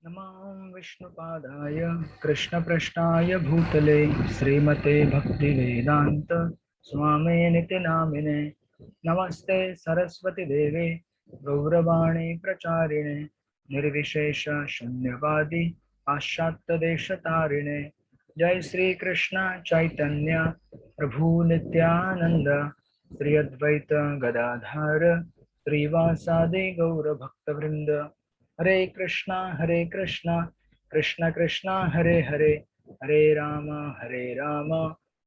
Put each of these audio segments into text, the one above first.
नमः विष्णुपादाय कृष्णपृष्ठाय भूतले श्रीमते भक्तिवेदांत स्वामी नित्य नामिने नमस्ते सरस्वती देवे गौरवाणी प्रचारिणे निर्विशेष शून्यवादी पाश्चात्य देश तारिणे जय श्री कृष्ण चैतन्य प्रभु नित्यानंद श्री अद्वैत गदाधर श्रीवासादि गौर भक्तवृंद हरे कृष्णा कृष्ण कृष्णा हरे हरे हरे राम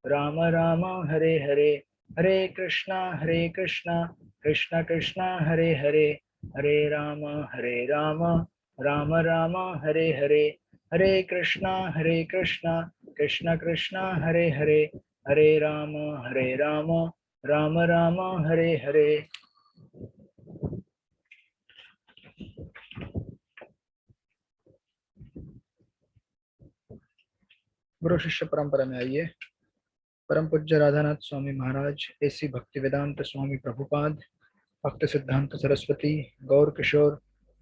राम राम हरे हरे हरे कृष्णा कृष्ण कृष्णा हरे राम राम राम हरे कृष्णा कृष्ण कृष्णा हरे राम राम राम हरे हरे। गुरु शिष्य परंपरा में आइए। परम पूज्य राधानाथ स्वामी महाराज, एसी भक्तिवेदांत स्वामी प्रभुपाद, भक्त सिद्धांत सरस्वती, गौर किशोर,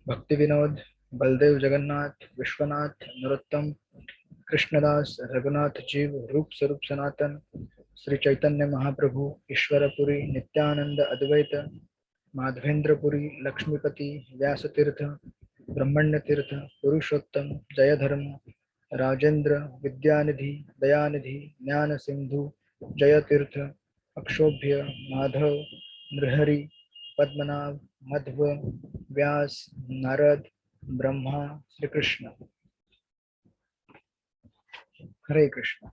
भक्ति विनोद, बलदेव जगन्नाथ, विश्वनाथ, नरोत्तम, कृष्णदास, रघुनाथ जीव, रूप स्वरूप सनातन, श्री चैतन्य महाप्रभु, ईश्वरपुरी, नित्यानंद अद्वैत, माधवेंद्रपुरी, लक्ष्मीपति, व्यास तीर्थ, ब्रह्मण्य तीर्थ, पुरुषोत्तम, जयधर्म, राजेंद्र, विद्यानिधि, दयानिधि, ज्ञान सिंधु, जयतीर्थ, अक्षोभ्य, माधव, नृहरि, पद्मनाभ, मध्व, व्यास, नारद, ब्रह्मा, श्री कृष्ण। हरे कृष्ण।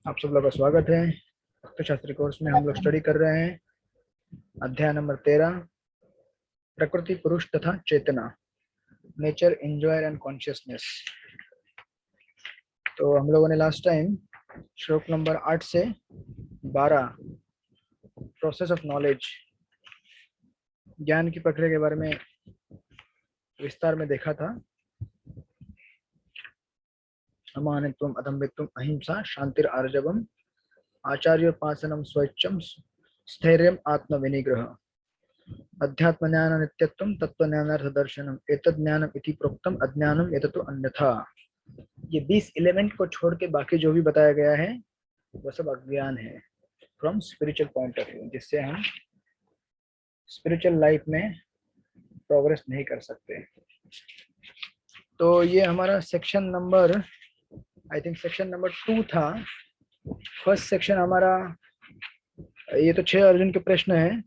आप सब लोग का स्वागत है। भक्त शास्त्री कोर्स में हम लोग स्टडी कर रहे हैं अध्याय नंबर 13, प्रकृति, पुरुष तथा चेतना, नेचर, एंजॉयर एंड कॉन्शियसनेस। तो हम लोगों ने लास्ट टाइम श्लोक नंबर 8 से 12 प्रोसेस ऑफ नॉलेज, ज्ञान की प्रक्रिया के बारे में विस्तार में देखा था। अमानित्वम, अदम्भित्वम, अहिंसा, शांतिर आर्जवम, आचार्योपासनम, स्वच्छम, स्थैर्यम, आत्मविनिग्रह, अध्यात्म ज्ञान नित्यत्वम, तत्व ज्ञानार्थ दर्शनम, एतद् ज्ञानम इति प्रोक्तम, अज्ञानम एततो अन्यथा। ये 20 एलिमेंट को छोड़ के बाकी जो भी बताया गया है वो सब अज्ञान है from spiritual point of view, जिससे हम स्पिरिचुअल लाइफ में प्रोग्रेस नहीं कर सकते। तो ये हमारा section number, I think section number 2 था। फर्स्ट सेक्शन हमारा, ये तो 6 अर्जुन के प्रश्न हैं।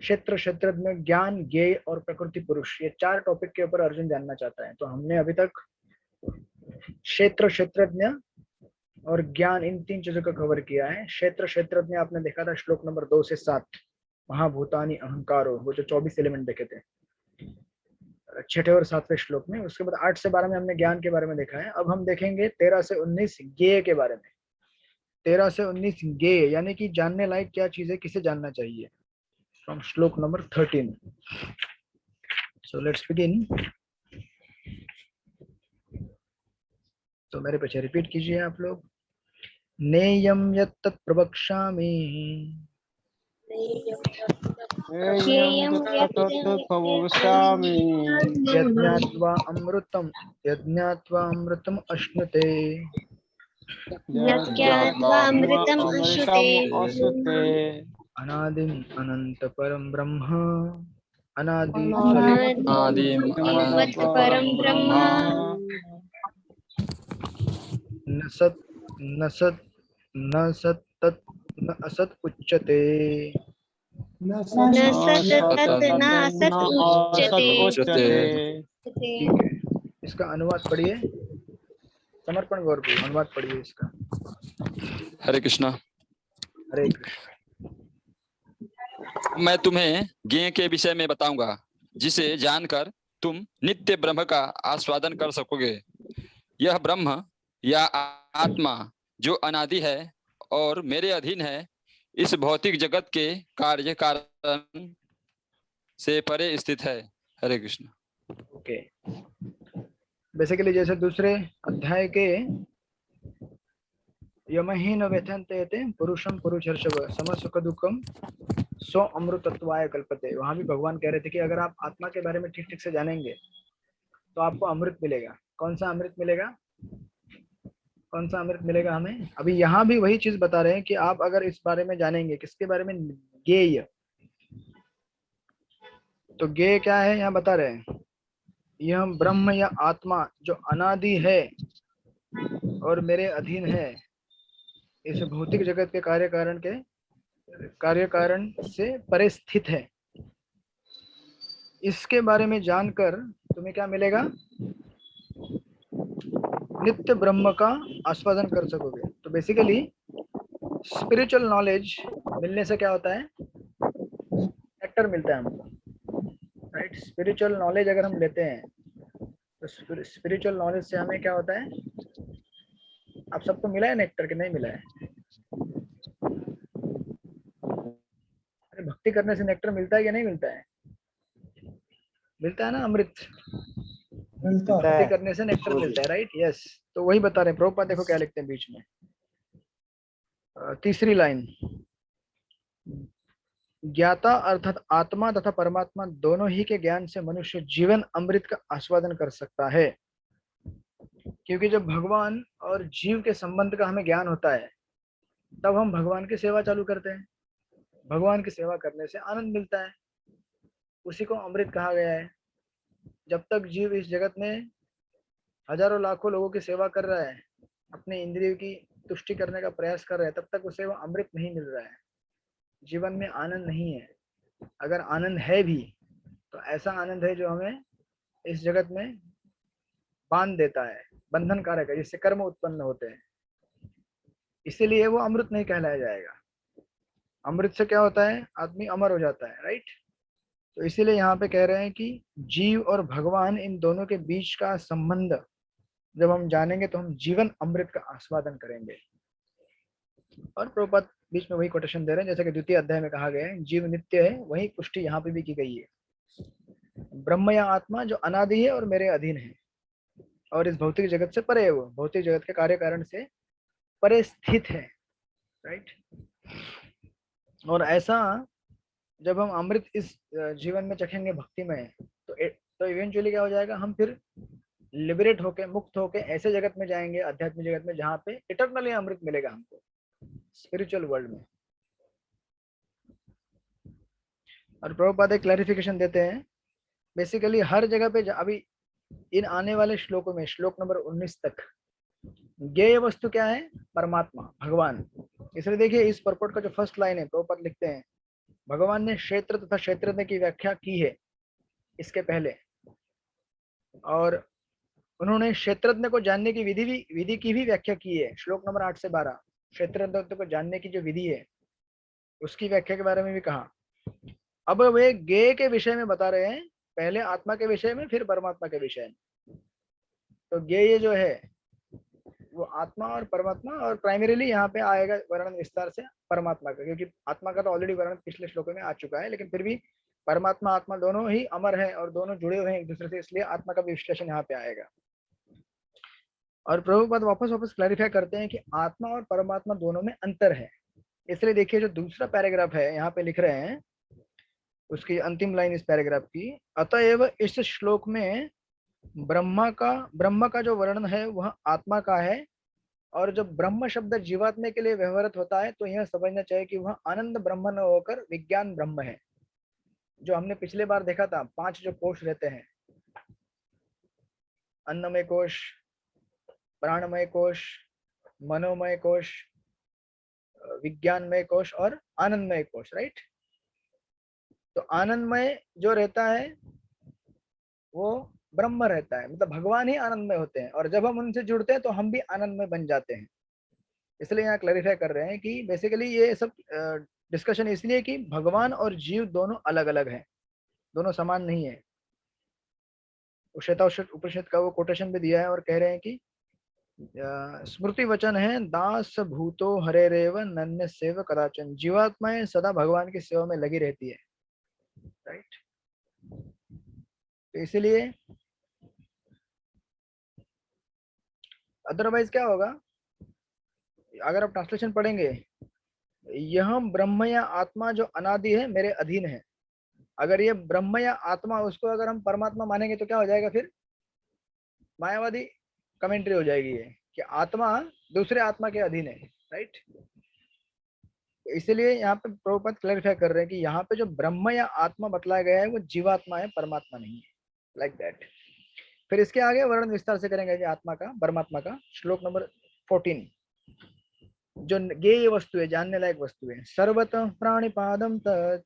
क्षेत्र, क्षेत्रज्ञ, ज्ञान, ज्ञेय और प्रकृति, पुरुष, ये 4 टॉपिक के ऊपर अर्जुन जानना चाहता है। तो हमने अभी तक क्षेत्र, क्षेत्रज्ञ और ज्ञान, इन 3 चीजों को कवर किया है। क्षेत्र, क्षेत्रज्ञ आपने देखा था श्लोक नंबर 2 से 7, महाभूतानि अहंकारो, वो जो 24 एलिमेंट देखे थे 6ठे और 7वें श्लोक में। उसके बाद 8 से 12 में हमने ज्ञान के बारे में देखा है। अब हम देखेंगे 13 से 19 ज्ञेय के बारे में। 13 से 19 ज्ञेय यानी कि जानने लायक क्या चीज है, किसे जानना चाहिए, फ्रॉम श्लोक नंबर 13। So let's begin. तो मेरे पीछे रिपीट कीजिए आप लोग। नेयम यत्तत् प्रवक्ष्यामि यज्ञात्वा अमृतम अश्नुते अनादिम अनंत परम ब्रह्म, अनादि आदिम अनंत परम ब्रह्म, न सत न सत न सत तत् न असत उच्यते। न सतत न असत उच्यते। ठीक है, इसका अनुवाद पढ़िए। समर्पण गौर को अनुवाद पढ़िए इसका। हरे कृष्णा। हरे कृष्ण। मैं तुम्हें ज्ञेय के विषय में बताऊंगा, जिसे जानकर तुम नित्य ब्रह्म का आस्वादन कर सकोगे। यह ब्रह्म या आत्मा जो अनादि है और मेरे अधीन है, इस भौतिक जगत के कार्य कारण से परे स्थित है। हरे कृष्ण। ओके, बेसिकली जैसे दूसरे अध्याय के यमहीन व्यथन्ते पुरुषम पुरुषर्षभ समसुख दुखम सो अमृतत्वाय कल्पते। वहां भी भगवान कह रहे थे कि अगर आप आत्मा के बारे में ठीक ठीक से जानेंगे तो आपको अमृत मिलेगा। कौन सा अमृत मिलेगा? कौन सा अमृत मिलेगा हमें? अभी यहाँ भी वही चीज बता रहे हैं कि आप अगर इस बारे में जानेंगे, किसके बारे में? ज्ञेय। तो ज्ञेय क्या है यहाँ बता रहे हैं, यह ब्रह्म या आत्मा जो अनादि है और मेरे अधीन है, इस भौतिक जगत के कार्य कारण से परे स्थित है। इसके बारे में जानकर तुम्हें क्या मिलेगा? नित्य ब्रह्म का आस्वादन कर सकोगे। तो बेसिकली स्पिरिचुअल नॉलेज मिलने से क्या होता है? नेक्टर मिलता है हमको, राइट। स्पिरिचुअल नॉलेज अगर हम लेते हैं तो स्पिरिचुअल नॉलेज से हमें क्या होता है? आप सबको मिला है नेक्टर कि नहीं मिला है? अरे भक्ति करने से नेक्टर मिलता है या नहीं मिलता है? मिलता है ना, अमृत। मिलता भक्ति है। करने से नेक्टर मिलता है, राइट। यस, तो वही बता रहे हैं प्रभुपाद। देखो क्या लिखते हैं बीच में, तीसरी लाइन, ज्ञाता अर्थात आत्मा तथा परमात्मा दोनों ही के ज्ञान से मनुष्य जीवन अमृत का आस्वादन कर सकता है। क्योंकि जब भगवान और जीव के संबंध का हमें ज्ञान होता है तब हम भगवान की सेवा चालू करते हैं। भगवान की सेवा करने से आनंद मिलता है, उसी को अमृत कहा गया है। जब तक जीव इस जगत में हजारों लाखों लोगों की सेवा कर रहा है, अपने इंद्रियों की तुष्टि करने का प्रयास कर रहा है, तब तक उसे वो अमृत नहीं मिल रहा है। जीवन में आनंद नहीं है। अगर आनंद है भी तो ऐसा आनंद है जो हमें इस जगत में बांध देता है, बंधन कारक है, जिससे कर्म उत्पन्न होते हैं। इसीलिए वो अमृत नहीं कहलाया जाएगा। अमृत से क्या होता है? आदमी अमर हो जाता है, राइट। तो इसीलिए यहाँ पे कह रहे हैं कि जीव और भगवान, इन दोनों के बीच का संबंध जब हम जानेंगे तो हम जीवन अमृत का आस्वादन करेंगे। और प्रभुपाद बीच में वही कोटेशन दे रहे हैं जैसे कि द्वितीय अध्याय में कहा गया है, जीव नित्य है, वही पुष्टि यहाँ पे भी की गई है। ब्रह्म या आत्मा जो अनादि है और मेरे अधीन है और इस भौतिक जगत से परे है, वो भौतिक जगत के कार्य कारण से परे स्थित है, राइट। और ऐसा जब हम अमृत इस जीवन में चखेंगे भक्ति में, तो इवेंचुअली क्या हो जाएगा? हम फिर लिबरेट होके, मुक्त होके ऐसे जगत में जाएंगे, आध्यात्मिक जगत में, जहाँ पे इटरनली अमृत मिलेगा हमको, स्पिरिचुअल वर्ल्ड में। और प्रभुपाद एक क्लैरिफिकेशन देते हैं। बेसिकली हर जगह पे अभी इन आने वाले श्लोकों में, श्लोक नंबर 19 तक, ज्ञेय वस्तु क्या है? परमात्मा, भगवान। इसलिए देखिए इस परपोर्ट का जो फर्स्ट लाइन है, प्रभुपाद लिखते हैं, भगवान ने क्षेत्र तथा क्षेत्रज्ञ की व्याख्या की है इसके पहले, और उन्होंने क्षेत्रज्ञ को जानने की विधि की भी व्याख्या की है। श्लोक नंबर 8 से 12 क्षेत्रज्ञ को जानने की जो विधि है उसकी व्याख्या के बारे में भी कहा। अब वे ज्ञेय के विषय में बता रहे हैं, पहले आत्मा के विषय में, फिर परमात्मा के विषय में। तो ज्ञेय जो है वो आत्मा और परमात्मा, और प्राइमरीली यहाँ पे आएगा वर्णन विस्तार से परमात्मा का, क्योंकि आत्मा का तो ऑलरेडी वर्णन पिछले श्लोकों में आ चुका है, लेकिन फिर भी परमात्मा आत्मा दोनों ही अमर है और दोनों जुड़े हुए हैं एक दूसरे से, इसलिए आत्मा का भी विश्लेषण यहाँ पे आएगा। और प्रभुपाद वापस क्लैरिफाई करते हैं कि आत्मा और परमात्मा दोनों में अंतर है। इसलिए देखिए जो दूसरा पैराग्राफ है यहाँ पे लिख रहे हैं, उसकी अंतिम लाइन इस पैराग्राफ की, अतएव इस श्लोक में ब्रह्म का जो वर्णन है वह आत्मा का है, और जब ब्रह्म शब्द जीवात्मा के लिए व्यवहारित होता है तो यह समझना चाहिए कि वह आनंद ब्रह्म न होकर विज्ञान ब्रह्म है। जो हमने पिछले बार देखा था, 5 जो कोष रहते हैं, अन्नमय कोश, प्राणमय कोश, मनोमय कोश, विज्ञानमय कोश और आनंदमय कोश, राइट। तो आनंदमय जो रहता है वो ब्रह्म रहता है, मतलब भगवान ही आनंदमय होते हैं, और जब हम उनसे जुड़ते हैं तो हम भी आनंदमय बन जाते हैं। इसलिए यहाँ क्लैरिफाई कर रहे हैं कि बेसिकली ये सब डिस्कशन इसलिए कि भगवान और जीव दोनों अलग अलग हैं, दोनों समान नहीं है। उपनिषद का वो कोटेशन भी दिया है और कह रहे हैं कि स्मृति वचन है, दास भूतो हरे रेव नन्य सेव कदाचन। जीवात्माएं सदा भगवान की सेवा में लगी रहती है, राइट। तो इसीलिए अदरवाइज क्या होगा, अगर आप ट्रांसलेशन पढ़ेंगे यह ब्रह्म या आत्मा जो अनादि है मेरे अधीन है। अगर ये ब्रह्म या आत्मा, उसको अगर हम परमात्मा मानेंगे तो क्या हो जाएगा फिर? मायावादी कमेंट्री हो जाएगी ये कि आत्मा दूसरे आत्मा के अधीन है, राइट। इसलिए यहाँ पे प्रभुपाद क्लैरिफाई कर रहे हैं कि यहाँ पे जो ब्रह्म या आत्मा बतलाया गया है वो जीवात्मा है, परमात्मा नहीं है, लाइक दैट। फिर इसके आगे वर्णन विस्तार से करेंगे कि आत्मा का, परमात्मा का। श्लोक नंबर 14 जो ज्ञेय वस्तु है, जानने लायक वस्तु है। सर्वतः प्राणिपादम तत्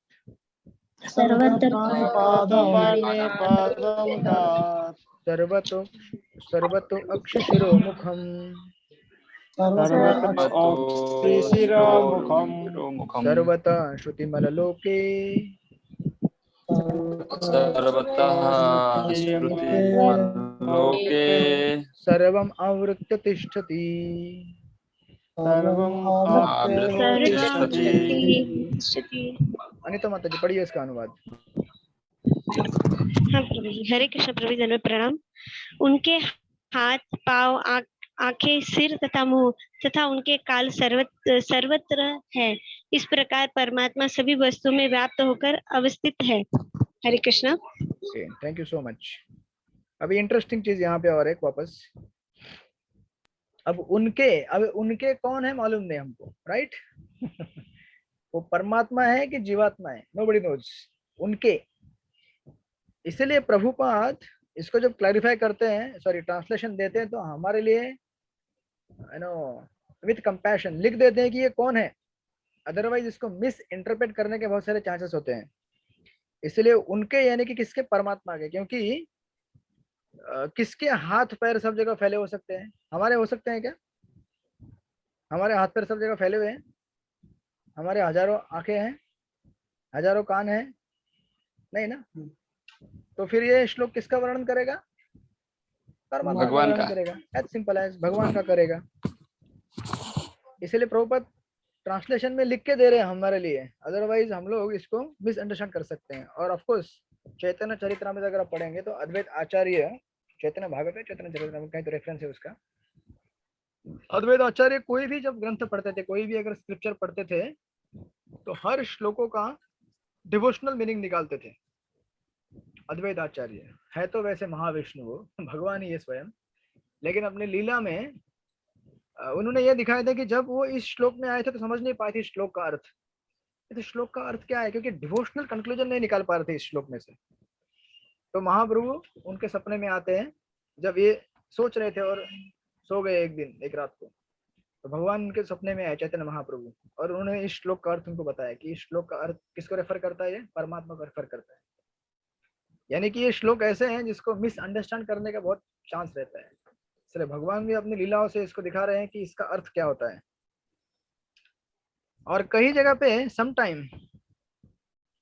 सर्वतो सर्वतो अक्षशिरो मुखम सर्वतः श्रुतिमललोके सर्वतः श्रुतिमल्लोके सर्वम् आवृत्य तिष्ठति। अनिता माता जी पढ़िए इसका अनुवाद। हाँ प्रभु जी, हरे कृष्ण प्रभु जी, दंडवत प्रणाम। उनके हाथ, पांव, आंखें, सिर तथा मुंह तथा उनके काल सर्वत्र है। इस प्रकार परमात्मा सभी वस्तुओं में व्याप्त होकर अवस्थित है। Hare Krishna. Thank you so much. अभी इंटरेस्टिंग चीज यहाँ पे और एक वापस, अब उनके कौन है मालूम नहीं हमको, राइट। वो परमात्मा है कि जीवात्मा है, नोबडी नोज। उनके, इसलिए प्रभुपाद इसको जब क्लैरिफाई करते हैं, सॉरी ट्रांसलेशन देते हैं, तो हमारे लिए यू नो विथ कंपैशन लिख देते हैं कि ये कौन है। अदरवाइज इसको मिस इंटरप्रेट करने के बहुत सारे चांसेस होते हैं। इसलिए उनके यानी कि किसके? परमात्मा के। क्योंकि किसके हाथ पैर सब जगह फैले हो सकते हैं? हमारे हो सकते हैं क्या? हमारे हाथ पैर सब जगह फैले हुए हैं? हमारे हजारों आंखें हैं, हजारों कान हैं? नहीं ना। तो फिर ये श्लोक किसका वर्णन करेगा? परमात्मा का भगवान वर्णन का। करेगा। एज सिंपल एज भगवान का करेगा। इसलिए प्रभुपाद ट्रांसलेशन में लिख के दे रहे हैं हमारे लिए, अदरवाइज हम लोग इसको मिसअंडरस्टैंड कर सकते हैं। और ऑफ कोर्स चैतन्य चरित्रामृत अगर आप पढ़ेंगे तो अद्वैत आचार्य, चैतन्य भागवत है, चैतन्य चरित्रामृत कहीं तो रेफरेंस है उसका। अद्वैत आचार्य कोई भी जब ग्रंथ पढ़ते थे, कोई भी अगर स्क्रिप्चर पढ़ते थे, तो हर श्लोकों का डिवोशनल मीनिंग निकालते थे। अद्वैत आचार्य है तो वैसे महाविष्णु वो भगवान ही है स्वयं, लेकिन अपनी लीला में उन्होंने ये दिखाया था कि जब वो इस श्लोक में आए थे तो समझ नहीं पाए थे श्लोक का अर्थ। तो श्लोक का अर्थ क्या है? क्योंकि डिवोशनल कंक्लूजन नहीं निकाल पा रहे थे इस श्लोक में से। तो महाप्रभु उनके सपने में आते हैं, जब ये सोच रहे थे और सो गए एक दिन, एक रात को, तो भगवान उनके सपने में आए चैतन्य महाप्रभु, और उन्होंने इस श्लोक का अर्थ उनको बताया कि इस श्लोक का अर्थ किसको रेफर करता है? ये परमात्मा को रेफर करता है। यानी कि ये श्लोक ऐसे हैं जिसको मिसअंडरस्टैंड करने का बहुत चांस रहता है। इसलिए भगवान भी अपनी लीलाओं से इसको दिखा रहे हैं कि इसका अर्थ क्या होता है। और कई जगह पे समटाइम,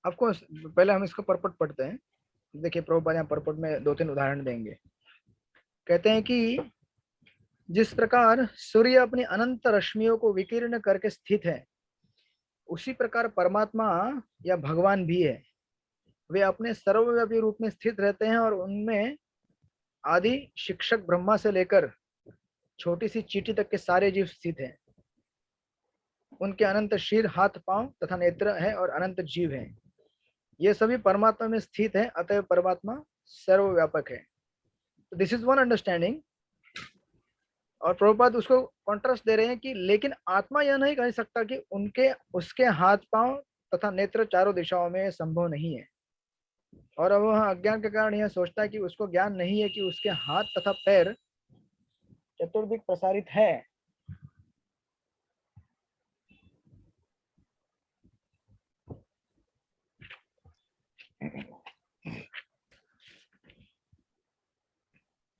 आपको पहले हम इसको परपट पढ़ते हैं। देखिए प्रभुपाद यहाँ परपट में 2-3 उदाहरण देंगे। कहते हैं कि जिस प्रकार सूर्य अपनी अनंत रश्मियों को विकीर्ण करके स्थित है, उसी प्रकार परमात्मा या भगवान भी है। वे अपने सर्वव्यापी रूप में स्थित रहते हैं और उनमें आदि शिक्षक ब्रह्मा से लेकर छोटी सी चींटी तक के सारे जीव स्थित हैं। उनके अनंत शीर, हाथ, पांव तथा नेत्र है और अनंत जीव हैं। ये सभी परमात्मा में स्थित है, अतः परमात्मा सर्वव्यापक है। This is one understanding. और प्रभुपाद उसको कॉन्ट्रास्ट दे रहे हैं कि लेकिन आत्मा यह नहीं कह सकता कि उसके हाथ, पांव तथा नेत्र चारों दिशाओं में संभव नहीं है। और अब वह अज्ञान के कारण यह सोचता है कि उसको ज्ञान नहीं है कि उसके हाथ तथा पैर चतुर्दिक प्रसारित है।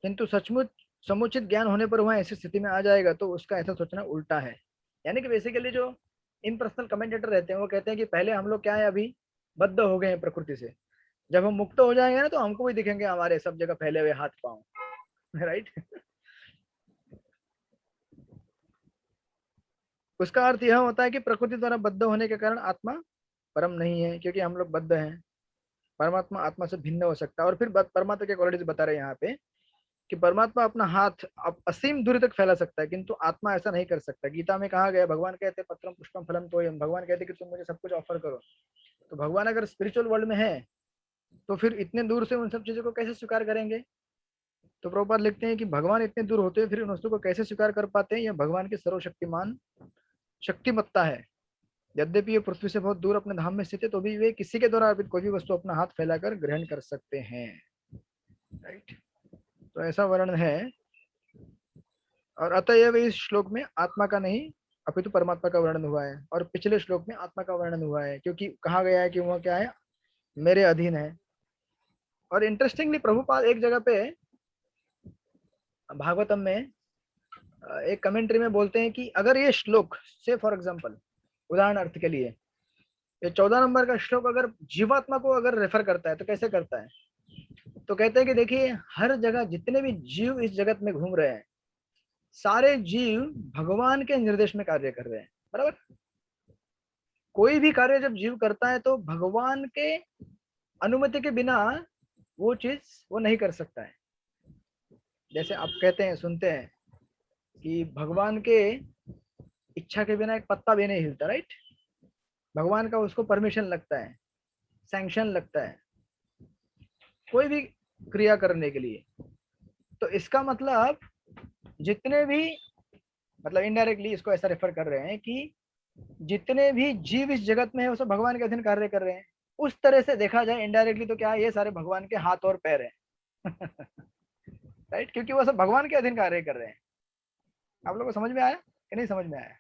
किंतु सचमुच समुचित ज्ञान होने पर वह ऐसी स्थिति में आ जाएगा तो उसका ऐसा सोचना उल्टा है। यानी कि बेसिकली जो इम्पर्सनल कमेंटेटर रहते हैं वो कहते हैं कि पहले हम लोग क्या है, अभी बद्ध हो गए हैं प्रकृति से। जब हम मुक्त हो जाएंगे ना तो हमको भी दिखेंगे हमारे सब जगह फैले हुए हाथ पांव, राइट। उसका अर्थ यह होता है कि प्रकृति द्वारा बद्ध होने के कारण आत्मा परम नहीं है, क्योंकि हम लोग बद्ध हैं। परमात्मा आत्मा से भिन्न हो सकता है। और फिर परमात्मा के क्वालिटीज बता रहे हैं यहाँ पे कि परमात्मा अपना हाथ असीम दूरी तक फैला सकता है, किंतु आत्मा ऐसा नहीं कर सकता। गीता में कहा गया, भगवान कहते हैं पत्रम पुष्पम फलम तोयम, भगवान कहते कि तुम मुझे सब कुछ ऑफर करो। तो भगवान अगर स्पिरिचुअल वर्ल्ड में है तो फिर इतने दूर से उन सब चीजों को कैसे स्वीकार करेंगे? तो प्रभुपाद लिखते हैं कि भगवान इतने दूर होते हैं फिर उन वस्तु को कैसे स्वीकार कर पाते हैं? यह भगवान की सर्वशक्तिमान शक्तिमत्ता है। यद्यपि ये पृथ्वी से बहुत दूर अपने धाम में स्थित है, तो भी वे किसी के द्वारा अर्पित कोई भी वस्तु अपना हाथ फैलाकर ग्रहण कर सकते हैं। राइट, तो ऐसा वर्णन है। और अतएव इस श्लोक में आत्मा का नहीं अपितु परमात्मा का वर्णन हुआ है, और पिछले श्लोक में आत्मा का वर्णन हुआ है, क्योंकि कहा गया है कि वह क्या है, मेरे अधीन है। और इंटरेस्टिंगली प्रभुपाद एक जगह पे भागवतम में एक कमेंट्री में बोलते हैं कि अगर ये श्लोक से फॉर एग्जांपल, उदाहरण अर्थ के लिए, ये 14 नंबर का श्लोक अगर जीवात्मा को अगर रेफर करता है तो कैसे करता है? तो कहते हैं कि देखिए, हर जगह जितने भी जीव इस जगत में घूम रहे हैं, सारे जीव भगवान के निर्देश में कार्य कर रहे हैं। बराबर, कोई भी कार्य जब जीव करता है तो भगवान के अनुमति के बिना वो चीज वो नहीं कर सकता है। जैसे आप कहते हैं, सुनते हैं कि भगवान के इच्छा के बिना एक पत्ता भी नहीं हिलता। राइट, भगवान का उसको परमिशन लगता है, सैंक्शन लगता है कोई भी क्रिया करने के लिए। तो इसका मतलब जितने भी, मतलब इनडायरेक्टली इसको ऐसा रेफर कर रहे हैं कि जितने भी जीव इस जगत में है वो सब भगवान के अधीन कार्य कर रहे हैं। उस तरह से देखा जाए इनडायरेक्टली तो क्या है, ये सारे भगवान के हाथ और पैर हैं। राइट, क्योंकि वो सब भगवान के अधीन कार्य कर रहे हैं। आप लोगों को समझ में आया कि नहीं समझ में आया?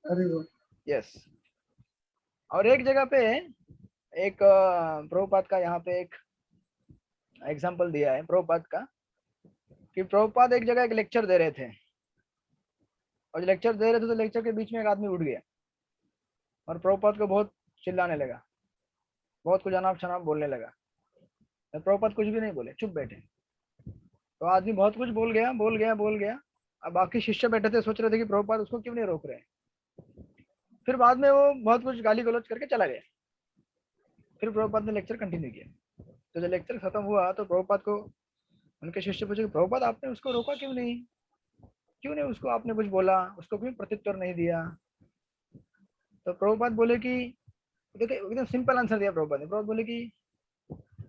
अरे वो यस। और एक जगह पे एक प्रभुपाद का यहाँ पे एक एग्जांपल दिया है प्रभुपाद का, कि प्रभुपाद एक जगह एक लेक्चर दे रहे थे, और लेक्चर दे रहे थे तो लेक्चर के बीच में एक आदमी उठ गया और प्रभुपाद को बहुत चिल्लाने लगा, बहुत कुछ अनाप शनाप बोलने लगा। तो प्रभुपाद कुछ भी नहीं बोले, चुप बैठे। तो आदमी बहुत कुछ बोल गया बोल गया बोल गया। अब बाकी शिष्य बैठे थे, सोच रहे थे कि प्रभुपाद उसको क्यों नहीं रोक रहे। फिर बाद में वो बहुत कुछ गाली गलौज करके चला गया। फिर प्रभुपाद ने लेक्चर कंटिन्यू किया। तो जब लेक्चर खत्म हुआ तो प्रभुपाद को उनके शिष्य पूछे कि प्रभुपाद आपने उसको रोका क्यों नहीं, क्यों नहीं उसको आपने कुछ बोला, उसको क्यों प्रत्युत्तर नहीं दिया? तो प्रभुपाद बोले कि, देखिए एकदम सिंपल आंसर दिया प्रभुपाद ने। प्रभुपाद बोले कि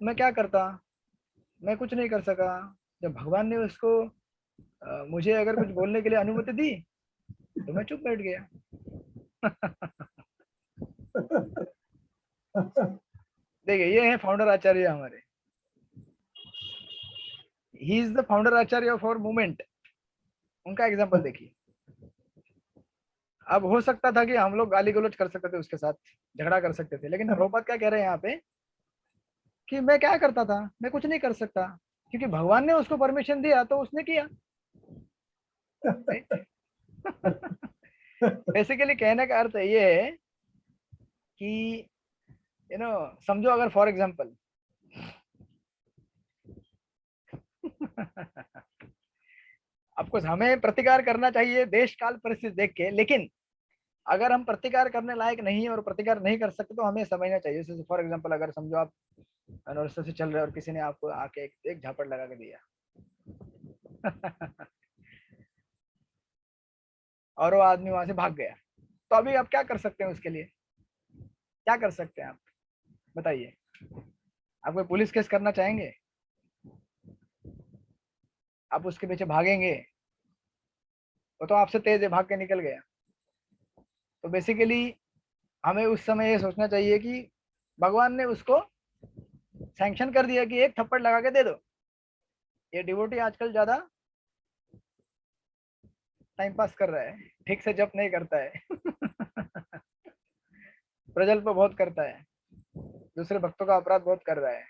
मैं क्या करता, मैं कुछ नहीं कर सका। जब भगवान ने उसको मुझे अगर कुछ बोलने के लिए अनुमति दी तो मैं चुप बैठ गया। देखिए, ये है फाउंडर आचार्य हमारे। He is the founder Acharya of our movement. उनका एग्जांपल देखिए। अब हो सकता था कि हम लोग गाली गलौज कर सकते थे, उसके साथ झगड़ा कर सकते थे, लेकिन प्रभुपाद क्या कह रहे हैं यहाँ पे कि मैं क्या करता था, मैं कुछ नहीं कर सकता, क्योंकि भगवान ने उसको परमिशन दिया तो उसने किया। बेसिकली कहने का अर्थ ये है कि समझो अगर फॉर एग्जांपल आपको हमें प्रतिकार करना चाहिए देश काल परिस्थिति देख के, लेकिन अगर हम प्रतिकार करने लायक नहीं है और प्रतिकार नहीं कर सकते तो हमें समझना चाहिए। जैसे फॉर एग्जांपल अगर समझो आप रास्ते से चल रहे और किसी ने आपको आके एक झापड़ लगा के दिया और वो आदमी वहां से भाग गया, तो अभी आप क्या कर सकते हैं? उसके लिए क्या कर सकते हैं आप बताइए? आप कोई पुलिस केस करना चाहेंगे? आप उसके पीछे भागेंगे? वो तो आपसे तेज है, भाग के निकल गया। तो बेसिकली हमें उस समय ये सोचना चाहिए कि भगवान ने उसको सैंक्शन कर दिया कि एक थप्पड़ लगा के दे दो। ये डिवोटी आजकल ज्यादा टाइम पास कर रहा है, ठीक से जप नहीं करता है। प्रजल्प बहुत करता है, दूसरे भक्तों का अपराध बहुत कर रहा है,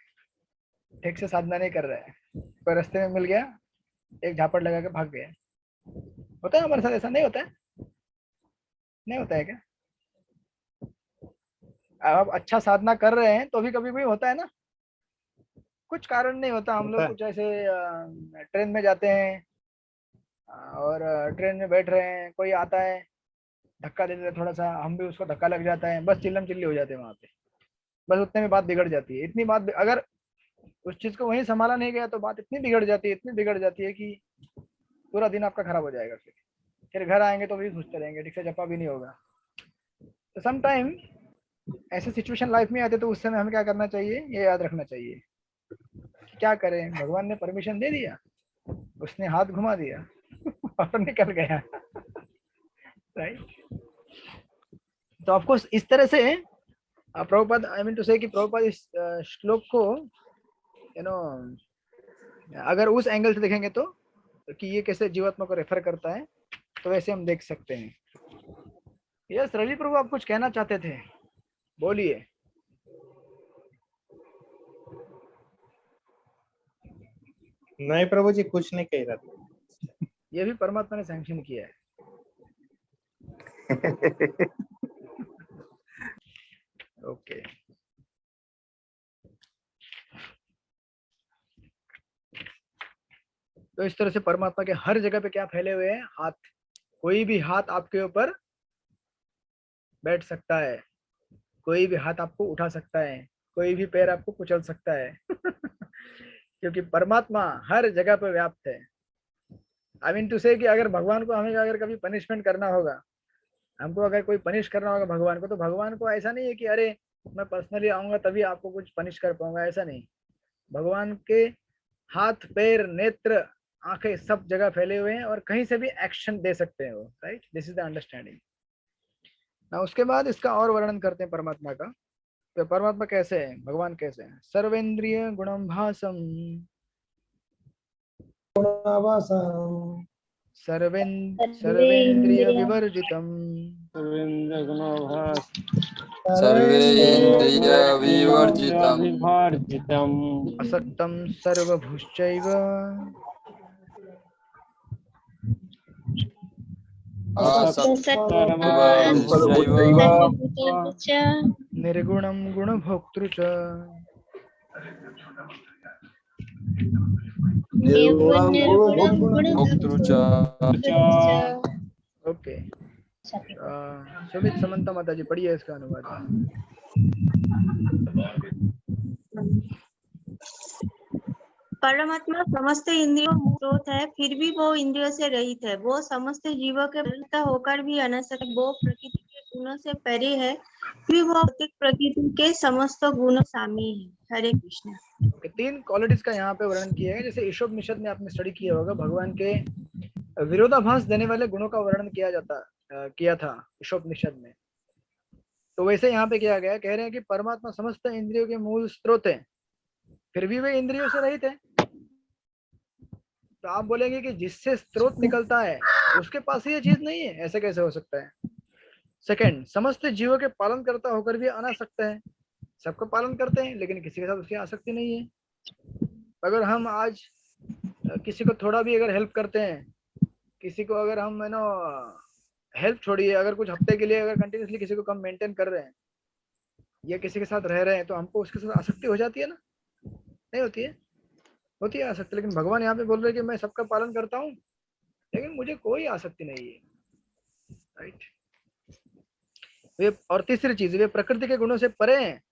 ठीक से साधना नहीं कर रहा है। कोई रास्ते में मिल गया, एक झापड़ लगा के भाग गया। होता है हमारे साथ, ऐसा नहीं होता है? नहीं होता है क्या? आप अच्छा साधना कर रहे हैं तो भी कभी भी होता है ना, कुछ कारण नहीं होता। हम लोग कुछ ऐसे ट्रेन में जाते हैं और ट्रेन में बैठ रहे हैं, कोई आता है धक्का दे देता है थोड़ा सा, हम भी उसको धक्का लग जाता है, बस चिल्लम चिल्ली हो जाते हैं वहां पे। बस उतने में बात बिगड़ जाती है। इतनी बात अगर उस चीज को वहीं संभाला नहीं गया तो बात इतनी बिगड़ जाती है कि पूरा दिन आपका खराब हो जाएगा। फिर घर आएंगे तो भी सोचते रहेंगे, ठीक से जपा भी नहीं होगा। तो सम टाइम ऐसे सिचुएशन लाइफ में आते तो उस समय हमें क्या करना चाहिए, ये याद रखना चाहिए। क्या करें, भगवान ने परमिशन दे दिया, उसने हाथ घुमा दिया और निकल गया। राइट। तो ऑफकोर्स इस तरह से प्रभुपाद, आई मीन टू से कि प्रभुपाद इस श्लोक को अगर उस एंगल से देखेंगे तो कि ये कैसे जीवात्मा को रेफर करता है, तो वैसे हम देख सकते हैं। यस रवि प्रभु, आप कुछ कहना चाहते थे, बोलिए। नहीं प्रभु जी, कुछ नहीं कह रहा था। ये भी परमात्मा ने सैंक्शन किया है। ओके। तो इस तरह से परमात्मा के हर जगह पे क्या फैले हुए हैं, हाथ। कोई भी हाथ आपके ऊपर बैठ सकता है, कोई भी हाथ आपको उठा सकता है, कोई भी पैर आपको कुचल सकता है। क्योंकि परमात्मा हर जगह पे व्याप्त है। आई मीन टू से कि अगर भगवान को हमें अगर कभी पनिशमेंट करना होगा, हमको अगर कोई पनिश करना होगा भगवान को, तो भगवान को ऐसा नहीं है कि अरे मैं पर्सनली आऊंगा तभी आपको कुछ पनिश कर पाऊंगा, ऐसा नहीं। भगवान के हाथ, पैर, नेत्र, आंखें सब जगह फैले हुए हैं और कहीं से भी एक्शन दे सकते हैं वो। Right, this is the understanding. ना उसके बाद इसका और वर्णन करते हैं परमात्मा का। तो परमात्मा कैसे है, भगवान कैसे है? सर्वेंद्रिय गुणम भासम, गुणावासं सर्वेंद्रिय विवर्जितम, सर्वे इंद्रिय विवर्जितम् असक्तम सर्वभूश्चैव, निर्गुणं गुणभोक्तृ च। भोक्तृ च। ओके। सुमित समंता माता जी, पढ़िए इसका अनुवाद। परमात्मा समस्त इंद्रियों का स्रोत है, फिर भी वो इंद्रियों से रहित है। वो समस्त जीवों के प्रवृत्त होकर भी अनासक्त, वो प्रकृति के गुणों से परे है, फिर वो भौतिक प्रकृति के समस्त गुणों शामिल है। हरे कृष्ण। तीन क्वालिटीज का यहाँ पे वर्णन किया है। जैसे ईशोपनिषद में आपने स्टडी किया होगा, भगवान के विरोधाभास देने वाले गुणों का वर्णन किया था ईशोपनिषद में। तो वैसे यहाँ पे किया गया, कह रहे हैं कि परमात्मा समस्त इंद्रियों के मूल स्रोत है, फिर भी वे इंद्रियों से रहित है। तो आप बोलेंगे कि जिससे स्रोत निकलता है उसके पास ये चीज नहीं है, ऐसे कैसे हो सकता है? सेकंड, समस्त जीवों के पालन करता होकर भी अनासक्त है। सबका पालन करते हैं लेकिन किसी के साथ उसकी आसक्ति नहीं है। अगर हम आज किसी को थोड़ा भी अगर हेल्प करते हैं, किसी को अगर हम हेल्प छोड़िए, अगर कुछ हफ्ते के लिए अगर कंटिन्यूसली किसी को कम मेंटेन कर रहे हैं या किसी के साथ रह रहे हैं, तो हमको उसके साथ आसक्ति हो जाती है ना? नहीं होती है? होती है आसक्ति। लेकिन भगवान यहाँ पे बोल रहे हैं कि मैं सबका पालन करता हूँ लेकिन मुझे कोई आसक्ति नहीं है। राइट। वे, और तीसरी चीज, वे प्रकृति के गुणों से परे हैं,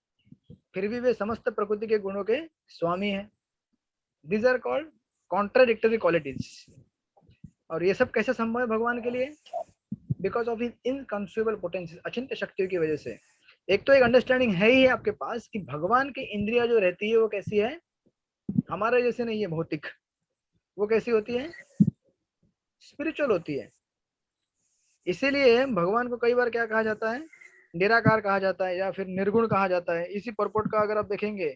फिर भी वे समस्त प्रकृति के गुणों के स्वामी हैं। These are called contradictory qualities. और ये सब कैसे संभव है भगवान के लिए? Because of his inconceivable potential, अचिंत्य शक्तियों की वजह से। एक तो एक अंडरस्टैंडिंग है ही आपके पास कि भगवान की इंद्रिया जो रहती है वो कैसी है, हमारे जैसे नहीं है भौतिक। वो कैसी होती है? स्पिरिचुअल होती है। इसीलिए भगवान को कई बार क्या कहा जाता है? निराकार कहा जाता है या फिर निर्गुण कहा जाता है। इसी परपोर्ट का अगर आप देखेंगे,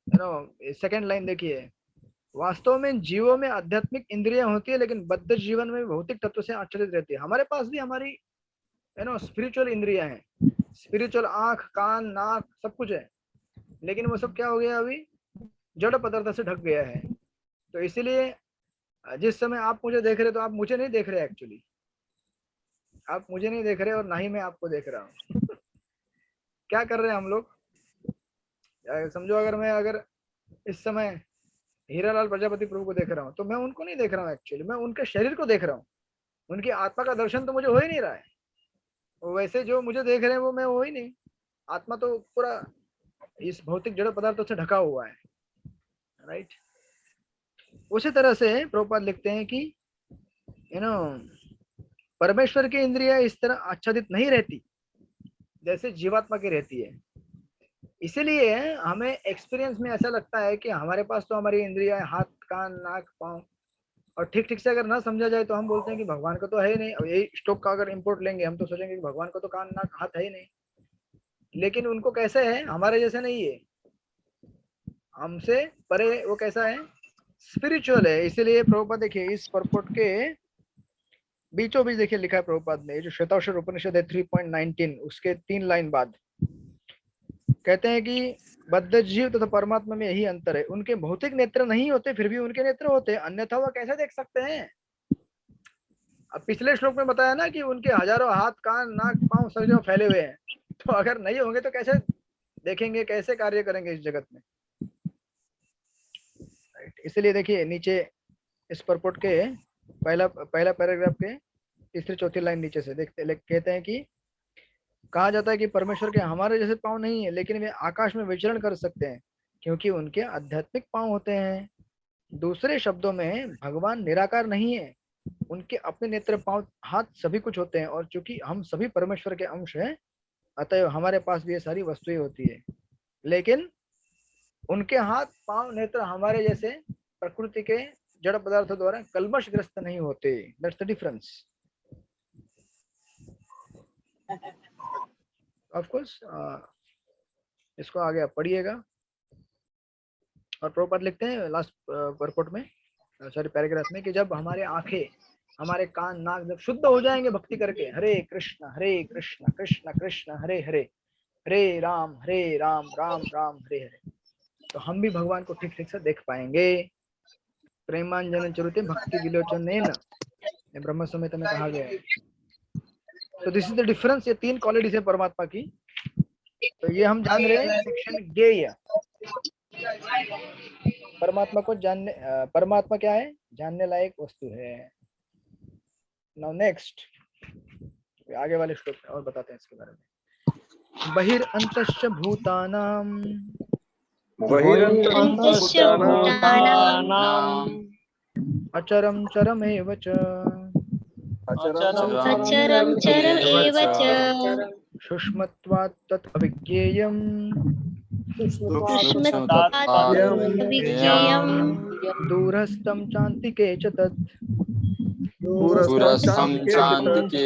सेकेंड लाइन देखिए, वास्तव में जीवों में आध्यात्मिक इंद्रियां होती है लेकिन बद्ध जीवन में भौतिक तत्व से आच्छादित रहती है। हमारे पास भी हमारी स्पिरिचुअल इंद्रियां हैं, स्पिरिचुअल आंख, कान, नाक, सब कुछ है, लेकिन वो सब क्या हो गया, अभी जड़ पदार्थ से ढक गया है। तो इसीलिए जिस समय आप मुझे देख रहे, तो आप मुझे नहीं देख रहे, एक्चुअली आप मुझे नहीं देख रहे और ना ही मैं आपको देख रहा हूँ। क्या कर रहे हैं हम लोग? समझो अगर इस समय हीरालाल प्रजापति प्रभु को देख रहा हूँ तो मैं उनको नहीं देख रहा हूँ, एक्चुअली मैं उनके शरीर को देख रहा हूँ। उनकी आत्मा का दर्शन तो मुझे हो ही नहीं रहा है। वैसे जो मुझे देख रहे हैं वो मैं हो ही नहीं। आत्मा तो पूरा इस भौतिक जड़ पदार्थों से ढका हुआ है। राइट। उसी तरह से प्रभुपाद लिखते हैं कि परमेश्वर की इंद्रियां इस तरह आच्छादित नहीं रहती जैसे जीवात्मा की रहती है। इसीलिए हमें एक्सपीरियंस में ऐसा लगता है कि हमारे पास तो हमारी इंद्रियां हाथ, कान, नाक, पाँव, और ठीक ठीक से अगर ना समझा जाए तो हम बोलते हैं कि भगवान को तो है ही नहीं। अब यही स्टोक का अगर इंपोर्ट लेंगे हम तो सोचेंगे कि भगवान को तो कान, नाक, हाथ है ही नहीं। लेकिन उनको कैसे है? हमारे जैसे नहीं है, हमसे परे। वो कैसा है? स्पिरिचुअल है। इसीलिए प्रभुपाद देखिए इस परपोर्ट के बीचों बीच देखिए लिखा है प्रभुपाद ने, जो श्वेताक्षर उपनिषद है 3.19 उसके 3 लाइन बाद कहते हैं कि बद्ध जीव तथा परमात्मा में यही अंतर है, उनके भौतिक नेत्र नहीं होते फिर भी उनके नेत्र होते हैं, अन्यथा वह कैसे देख सकते हैं? अब पिछले श्लोक में बताया ना कि उनके हजारों हाथ, कान, नाक, पांव सब जगह फैले हुए हैं, तो अगर नहीं होंगे तो कैसे देखेंगे, कैसे कार्य करेंगे इस जगत में? इसलिए देखिए नीचे इस परपोर्ट के पहला पैराग्राफ के तीसरी चौथी लाइन नीचे से देखते कहते हैं कि कहा जाता है कि परमेश्वर के हमारे जैसे पांव नहीं है, लेकिन वे आकाश में विचरण कर सकते हैं क्योंकि उनके आध्यात्मिक पांव होते हैं। दूसरे शब्दों में भगवान निराकार नहीं है, उनके अपने नेत्र, पांव, हाथ सभी कुछ होते हैं, और चूंकि हम सभी परमेश्वर के अंश हैं अतएव हमारे पास भी ये सारी वस्तुएं होती है, लेकिन उनके हाथ, पांव, नेत्र हमारे जैसे प्रकृति के जड़ पदार्थों द्वारा कल्मशग्रस्त नहीं होते। That's the difference. Of course इसको आगे आप पढ़िएगा। और प्रभुपाद लिखते हैं लास्ट परपोर्ट में, सॉरी पैराग्राफ में, कि जब हमारे आंखें, हमारे कान, नाक जब शुद्ध हो जाएंगे भक्ति करके, हरे कृष्ण कृष्ण कृष्ण हरे हरे, हरे राम राम राम हरे हरे, तो हम भी भगवान को ठीक ठीक से देख पाएंगे। प्रेमांजन चरुते भक्ति विलोचनेन, ब्रह्म संहिता में कहा गया है। तो दिस इज द डिफरेंस। ये 3 क्वालिटीज है परमात्मा की। तो ये हम जान रहे हैं सेक्शन ज्ञेय। परमात्मा को जानने, परमात्मा क्या है? जानने लायक वस्तु है। नाउ नेक्स्ट आगे वाले श्लोक में और बताते हैं इसके बारे में। बहिरंतश्च भूतानां अचरं चरमेव च अचरं चरमेव च सूक्ष्मत्वात् तत् अविज्ञेयम् सूक्ष्मत्वात् अविज्ञेयं दूरस्थं चान्तिके च तत्। दूरस्थं चान्तिके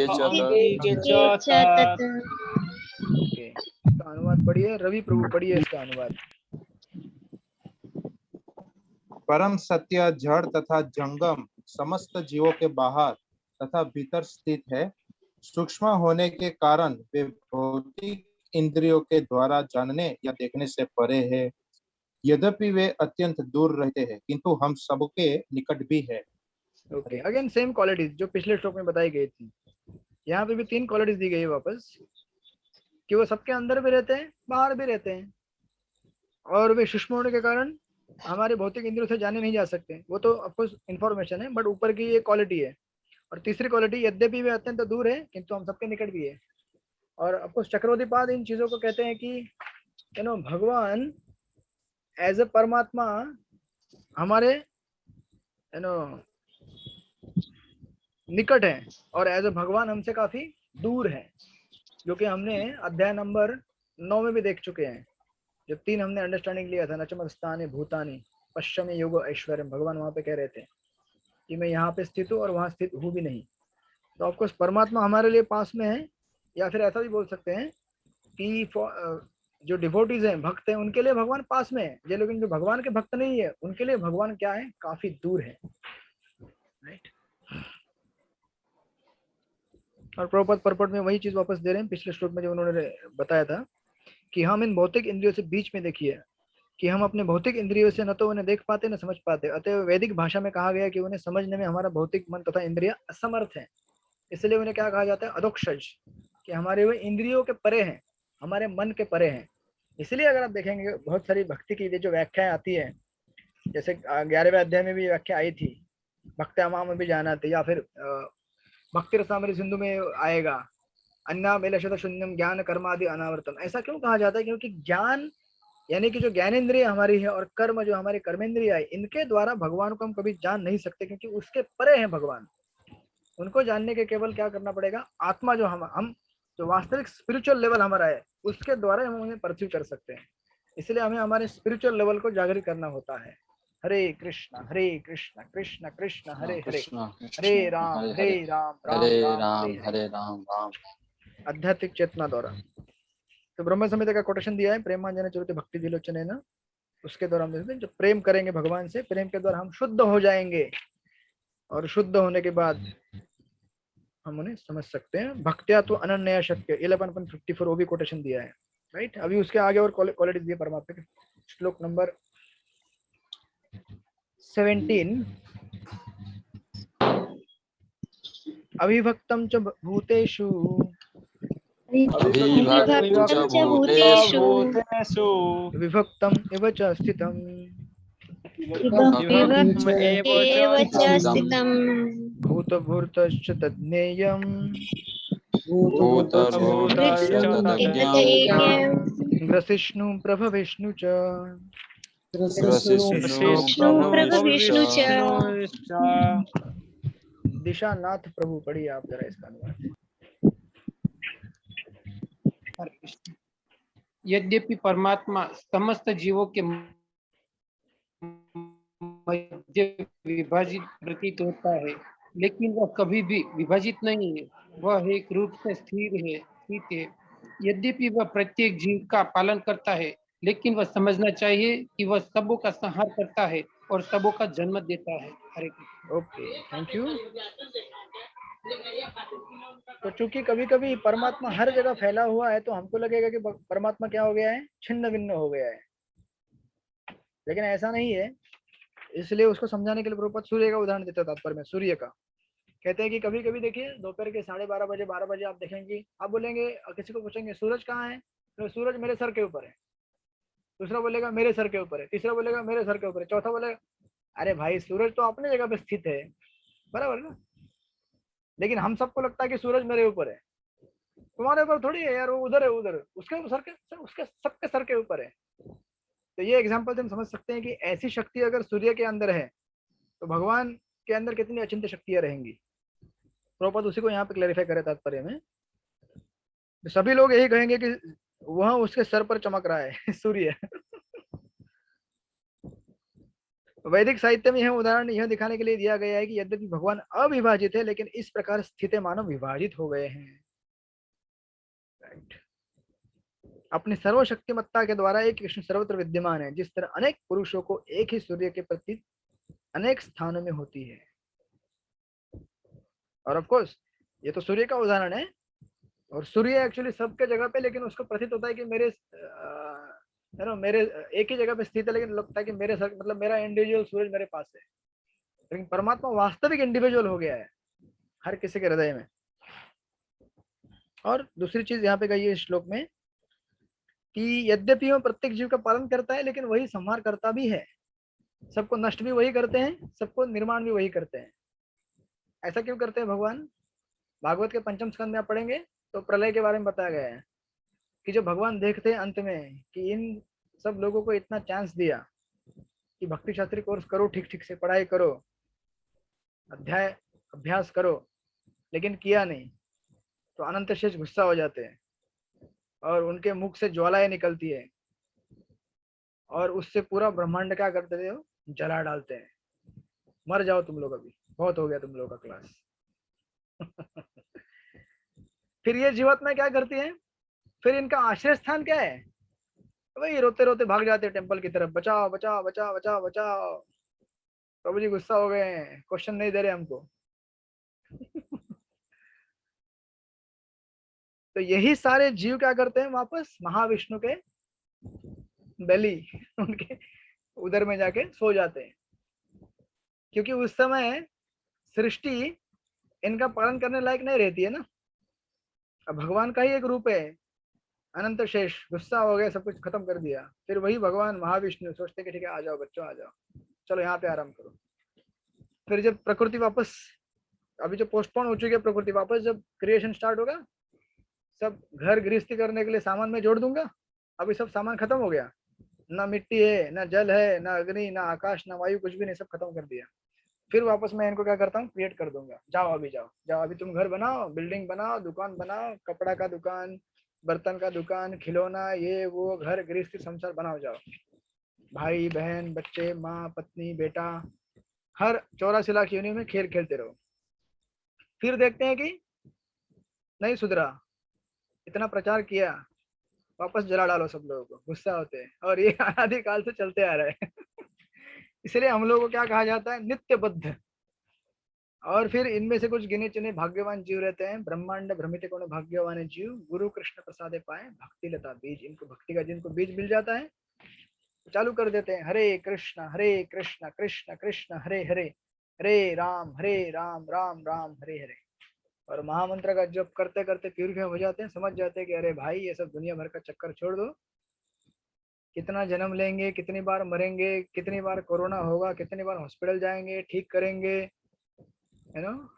च तत्। इसका अनुवाद पढ़िए, रवि प्रभु पढ़िए इसका अनुवाद। परम सत्य जड़ तथा जंगम समस्त जीवों के बाहर तथा भीतर स्थित है। सूक्ष्म होने के कारण वे भौतिक इंद्रियों के द्वारा जानने या देखने से परे है। यद्यपि वे अत्यंत दूर रहते हैं किंतु हम सबके निकट भी है। ओके, अगेन सेम क्वालिटीज जो पिछले श्लोक में बताई गई थी, यहाँ पे भी 3 क्वालिटीज दी गई है वापस, कि वो सबके अंदर भी रहते हैं, बाहर भी रहते हैं, और वे सूक्ष्म होने के कारण हमारे भौतिक इंद्रियों से जाने नहीं जा सकते। वो तो ऑफकोर्स इंफॉर्मेशन है, बट ऊपर की ये क्वालिटी है। और तीसरी क्वालिटी, यद्यपि वे अत्यंत दूर है किंतु हम सबके निकट भी है। और ऑफकोर्स चक्रवर्तीपाद इन चीजों को कहते हैं कि भगवान एज ए परमात्मा हमारे निकट है, और एज ए भगवान हमसे काफी दूर है, जो कि हमने अध्याय नंबर 9 में भी देख चुके हैं। जो 3 हमने अंडरस्टैंडिंग लिया था, नचमस्तानि भूतानि पश्चिमी योग ऐश्वर्य, भगवान वहां पे कह रहे थे कि मैं यहाँ पे स्थित हूँ और वहां स्थित हूँ भी नहीं। तो ऑफकोर्स परमात्मा हमारे लिए पास में है, या फिर ऐसा भी बोल सकते हैं कि जो डिवोटीज हैं, भक्त हैं, उनके लिए भगवान पास में है, लेकिन जो भगवान के भक्त नहीं है उनके लिए भगवान क्या है? काफी दूर है। राइट। और प्रभुपाद परपट में वही चीज वापस दे रहे हैं पिछले श्लोक में जो उन्होंने बताया था कि हम इन भौतिक इंद्रियों से बीच में देखिए कि हम अपने भौतिक इंद्रियों से न तो उन्हें देख पाते न समझ पाते। अतः वैदिक भाषा में कहा गया कि उन्हें समझने में हमारा भौतिक मन तथा इंद्रिया असमर्थ है। इसलिए उन्हें क्या कहा जाता है? अधोक्षज, कि हमारे वे इंद्रियों के परे हैं, हमारे मन के परे हैं। इसलिए अगर आप देखेंगे बहुत सारी भक्ति की जो व्याख्याएं आती है, जैसे 11वें अध्याय में भी व्याख्या आई थी, भक्त्यामा में भी जाना थी, या फिर भक्ति रसामृत सिंधु में आएगा अन्ना मेलशत शून्यम ज्ञान कर्मादि अनावर्तन। ऐसा क्यों कहा जाता है? क्योंकि ज्ञान यानी कि जो ज्ञानेंद्रिय हमारी है और कर्म जो हमारे कर्मेंद्रिय है, इनके द्वारा भगवान को हम कभी जान नहीं सकते, क्योंकि उसके परे हैं भगवान। उनको जानने के केवल क्या करना पड़ेगा, आत्मा जो हम जो वास्तविक स्पिरिचुअल लेवल हमारा है उसके द्वारा हम उन्हें परसीव कर सकते हैं। इसलिए हमें हमारे स्पिरिचुअल लेवल को जागृत करना होता है। हरे कृष्ण कृष्ण कृष्ण हरे हरे, कृष्ण हरे राम हरे राम हरे राम राम हरे। हरे राम राम। आध्यात्मिक चेतना द्वारा। तो ब्रह्म संहिता का कोटेशन दिया है, प्रेमांजन चरित भक्ति विलोचन है ना, उसके द्वारा हम देखते हैं, जब प्रेम करेंगे भगवान से, प्रेम के द्वारा हम शुद्ध हो जाएंगे, और शुद्ध होने के बाद हम उन्हें समझ सकते हैं। भक्त्या तो अनन्या शक्य 11.54 वो भी कोटेशन दिया है, राइट। अभी उसके आगे और क्वालिटी दिए परमात्मा के। श्लोक नंबर 17, अविभक्तं च भूतेषु अविभक्तं च भूतेषु भूतेषु विभक्तम् इव च स्थितम् विभक्तम् एव एव च च स्थितम् भूतभूतश्च तज्ज्ञेयम् भूतभूतश्च तदज्ञम् ग्रसिष्णु प्रभविष्णु च ग्रसिष्णु विष्णु च दिशानाथ प्रभु पढ़िए आप जरा इसका अनुवाद। यद्यपि परमात्मा समस्त जीवों के मध्य विभाजित प्रतीत होता है, लेकिन वह कभी भी विभाजित नहीं है। वह एक रूप से स्थित है। यद्यपि वह प्रत्येक जीव का पालन करता है, लेकिन वह समझना चाहिए कि वह सबों का संहार करता है और सबों का जन्म देता है। Hare Krishna. Okay, thank you. तो चूंकि कभी कभी परमात्मा हर जगह फैला हुआ है, तो हमको लगेगा कि परमात्मा क्या हो गया है, छिन्न भिन्न हो गया है, लेकिन ऐसा नहीं है। इसलिए उसको समझाने के लिए प्रभुपाद सूर्य का उदाहरण देते हैं तात्पर्य में। सूर्य का कहते हैं कि कभी कभी देखिए दोपहर के 12:30 बजे 12 बजे आप देखेंगे, आप बोलेंगे, किसी को पूछेंगे सूरज कहाँ है, तो सूरज मेरे सर के ऊपर है। दूसरा बोलेगा मेरे सर के ऊपर है, तीसरा बोलेगा मेरे सर के ऊपर है, चौथा बोलेगा अरे भाई सूरज तो अपने जगह पे स्थित है, बराबर ना। लेकिन हम सबको लगता है कि सूरज मेरे ऊपर है, तुम्हारे ऊपर थोड़ी है यार, वो उधर है, उधर उसके सर के, उसके सबके सर के ऊपर है। तो ये एग्जाम्पल से हम समझ सकते हैं कि ऐसी शक्ति अगर सूर्य के अंदर है, तो भगवान के अंदर कितनी अचिंत्य शक्तियां रहेंगी। प्रभुपाद उसी को यहाँ पे क्लैरिफाई करे तात्पर्य में। सभी लोग यही कहेंगे कि वह उसके सर पर चमक रहा है सूर्य। वैदिक साहित्य में यह उदाहरण यह दिखाने के लिए दिया गया है कि यद्यपि भगवान अविभाजित है, लेकिन इस प्रकार स्थित मानव विभाजित हो गए हैं। राइट। अपनी सर्वशक्तिमत्ता के द्वारा एक कृष्ण सर्वत्र विद्यमान है, जिस तरह अनेक पुरुषों को एक ही सूर्य के प्रति अनेक स्थानों में होती है। और ऑफ कोर्स ये तो सूर्य का उदाहरण है, और सूर्य एक्चुअली सबके जगह पे, लेकिन उसको प्रतीत होता है कि मेरे मेरे एक ही जगह पे स्थित है, लेकिन लगता है कि मेरे सर, मतलब मेरा इंडिविजुअल सूरज मेरे पास है। लेकिन परमात्मा वास्तविक इंडिविजुअल हो गया है हर किसी के हृदय में। और दूसरी चीज यहाँ पे कही है इस श्लोक में कि यद्यपि वह प्रत्येक जीव का पालन करता है, लेकिन वही संहार करता भी है। सबको नष्ट भी वही करते हैं, सबको निर्माण भी वही करते हैं। ऐसा क्यों करते हैं भगवान? भागवत के 5म स्कंद में आप पढ़ेंगे तो प्रलय के बारे में बताया गया है कि जो भगवान देखते हैं अंत में कि इन सब लोगों को इतना चांस दिया कि भक्ति शास्त्री कोर्स करो, ठीक ठीक से पढ़ाई करो, अध्याय अभ्यास करो, लेकिन किया नहीं, तो अनंत शेष गुस्सा हो जाते हैं और उनके मुख से ज्वालाएं निकलती है, और उससे पूरा ब्रह्मांड क्या करते थे, जला डालते हैं। मर जाओ तुम लोग, अभी बहुत हो गया तुम लोगों का क्लास। फिर ये जीवात्मा क्या करती है, फिर इनका आश्रय स्थान क्या है, वही रोते रोते भाग जाते हैं टेंपल की तरफ, बचाओ बचाओ बचाओ बचाओ बचाओ, प्रभु जी गुस्सा हो गए हैं, क्वेश्चन नहीं दे रहे हमको। तो यही सारे जीव क्या करते हैं, वापस महाविष्णु के बेली, उनके उधर में जाके सो जाते हैं, क्योंकि उस समय सृष्टि इनका पालन करने लायक नहीं रहती है ना। अब भगवान का ही एक रूप है, अनंत शेष, गुस्सा हो गया, सब कुछ खत्म कर दिया। फिर वही भगवान महाविष्णु सोचते कि ठीक है, आ जाओ बच्चों, आ जाओ, चलो यहाँ पे आराम करो। फिर जब प्रकृति वापस, अभी जो पोस्टपोन हो चुकी है प्रकृति, वापस जब क्रिएशन स्टार्ट होगा, सब घर गृहस्थी करने के लिए सामान में जोड़ दूंगा, अभी सब सामान खत्म हो गया, ना मिट्टी है, ना जल है, ना अग्नि, ना आकाश, ना वायु, कुछ भी नहीं, सब खत्म कर दिया। फिर वापस मैं इनको क्या करता हूँ, क्रिएट कर दूंगा। जाओ अभी, जाओ जाओ अभी, तुम घर बनाओ, बिल्डिंग बनाओ, दुकान बनाओ, कपड़ा का दुकान, बर्तन का दुकान, खिलौना, ये वो, घर गृहस्थी संसार बनाओ, जाओ। भाई बहन, बच्चे, माँ, पत्नी, बेटा, हर 84 लाख योनियों में खेल खेलते रहो। फिर देखते हैं कि नहीं सुधरा, इतना प्रचार किया, वापस जला डालो सब लोगों को, गुस्सा होते हैं। और ये अनादिकाल से चलते आ रहा है। इसलिए हम लोगों को क्या कहा जाता है, नित्यबद्ध। और फिर इनमें से कुछ गिने चुने भाग्यवान जीव रहते हैं। ब्रह्मांड भ्रमित कोण भाग्यवान जीव, गुरु कृष्ण प्रसादे पाए, भक्ति लता बीज। इनको भक्ति का जिनको बीज मिल जाता है, चालू कर देते हैं, हरे कृष्ण कृष्ण कृष्ण हरे हरे, हरे राम राम राम हरे हरे। और महामंत्र का जप करते करते प्यूरिफाई हो जाते हैं, समझ जाते हैं कि अरे भाई ये सब दुनिया भर का चक्कर छोड़ दो। कितना जन्म लेंगे, कितनी बार मरेंगे, कितनी बार कोरोना होगा, कितनी बार हॉस्पिटल जाएंगे, ठीक करेंगे, है ना।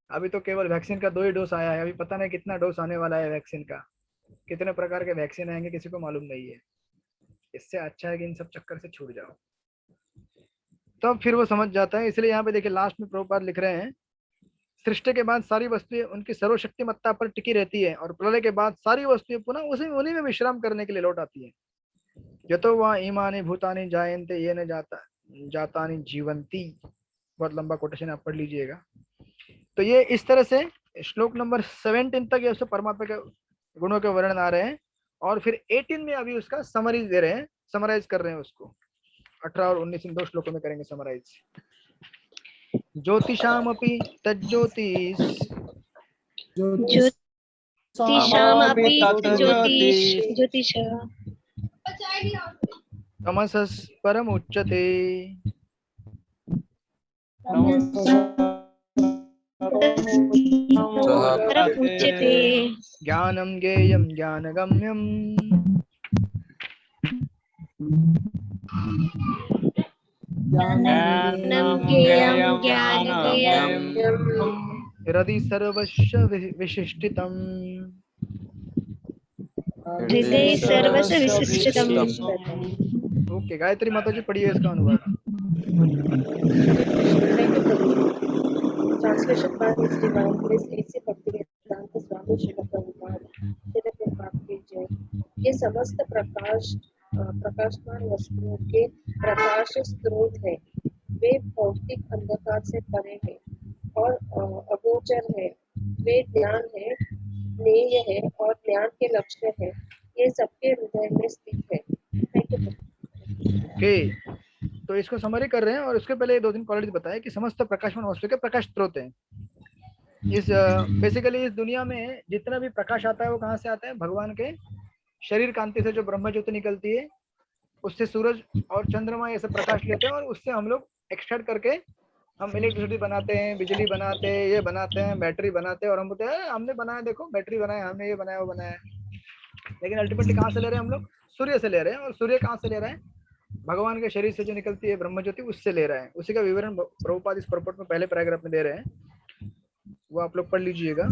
अभी तो केवल वैक्सीन का 2 ही डोज आया है, अभी पता नहीं कितना डोज आने वाला है वैक्सीन का, कितने प्रकार के वैक्सीन आएंगे किसी को मालूम नहीं है। इससे अच्छा है कि इन सब चक्कर से छूट जाओ। तो फिर वो समझ जाता है। इसलिए यहाँ पे देखिए लास्ट में प्रभुपाद लिख रहे हैं, सृष्टि के बाद सारी वस्तुएं उनकी सर्वशक्तिमत्ता पर टिकी रहती है, और प्रलय के बाद सारी वस्तुएं पुनः उन्हीं में विश्राम करने के लिए लौट आती है। यतो वहाँ ईमानी भूतानी जायन्ते ये न जातानी जीवंती। बहुत लंबा कोटेशन आप पढ़ लीजिएगा। तो ये इस तरह से श्लोक नंबर 17 तक ये उससे परमात्मा के गुणों के वर्णन आ रहे हैं, और फिर 18 में अभी उसका समरी दे रहे हैं, समराइज कर रहे हैं उसको। 18 और 19 इन 2 श्लोकों में करेंगे समराइज। ज्योतिषामपि तज्ज्योतिष, ज्योतिषामपि ज्योतिष तमसः परमुच्यते, उच्यते। ज्ञानं ज्ञेयं ज्ञानगम्यं, ज्ञानं ज्ञेयं ज्ञानगम्यं, हृदि सर्वस्य विशिष्टितम्। हृदय सर्वस्य विशिष्टम्। ओके, गायत्री माता जी पढ़िए इसका अनुवाद। Translation by His Divine Grace A.C. Bhaktivedanta Swami Srila Prabhupada की जय। ये समस्त प्रकाशमान वस्तुओं के प्रकाश स्रोत है। वे भौतिक अंधकार से परे हैं और अगोचर है। वे ज्ञान है, ज्ञेय है और ज्ञान के लक्ष्य है। ये सबके हृदय में स्थित है। ओके, तो इसको समरी कर रहे हैं, और उसके पहले 2-3 क्वालिटीज बताया कि समस्त प्रकाशमान वस्तु के प्रकाश स्रोत हैं। इस बेसिकली इस दुनिया में जितना भी प्रकाश आता है वो कहाँ से आता है, भगवान के शरीर कांति से जो ब्रह्म ज्योति निकलती है, उससे सूरज और चंद्रमा ये सब प्रकाश लेते हैं, और उससे हम लोग एक्सट्रैक्ट करके हम इलेक्ट्रिसिटी बनाते हैं, बिजली बनाते हैं, ये बनाते हैं, बैटरी बनाते हैं, और हम बोलते हैं हमने बनाया, देखो बैटरी बनाया हमने, ये बनाया वो बनाया। लेकिन अल्टीमेटली कहाँ से ले रहे हैं हम लोग, सूर्य से ले रहे हैं। और सूर्य कहाँ से ले रहे हैं, भगवान के शरीर से जो निकलती है ब्रह्म ज्योति, उससे ले रहे हैं। उसी का विवरण प्रभुपाद इस प्रपोर्ट में पहले पैराग्राफ में दे रहे हैं, वो आप लोग पढ़ लीजिएगा।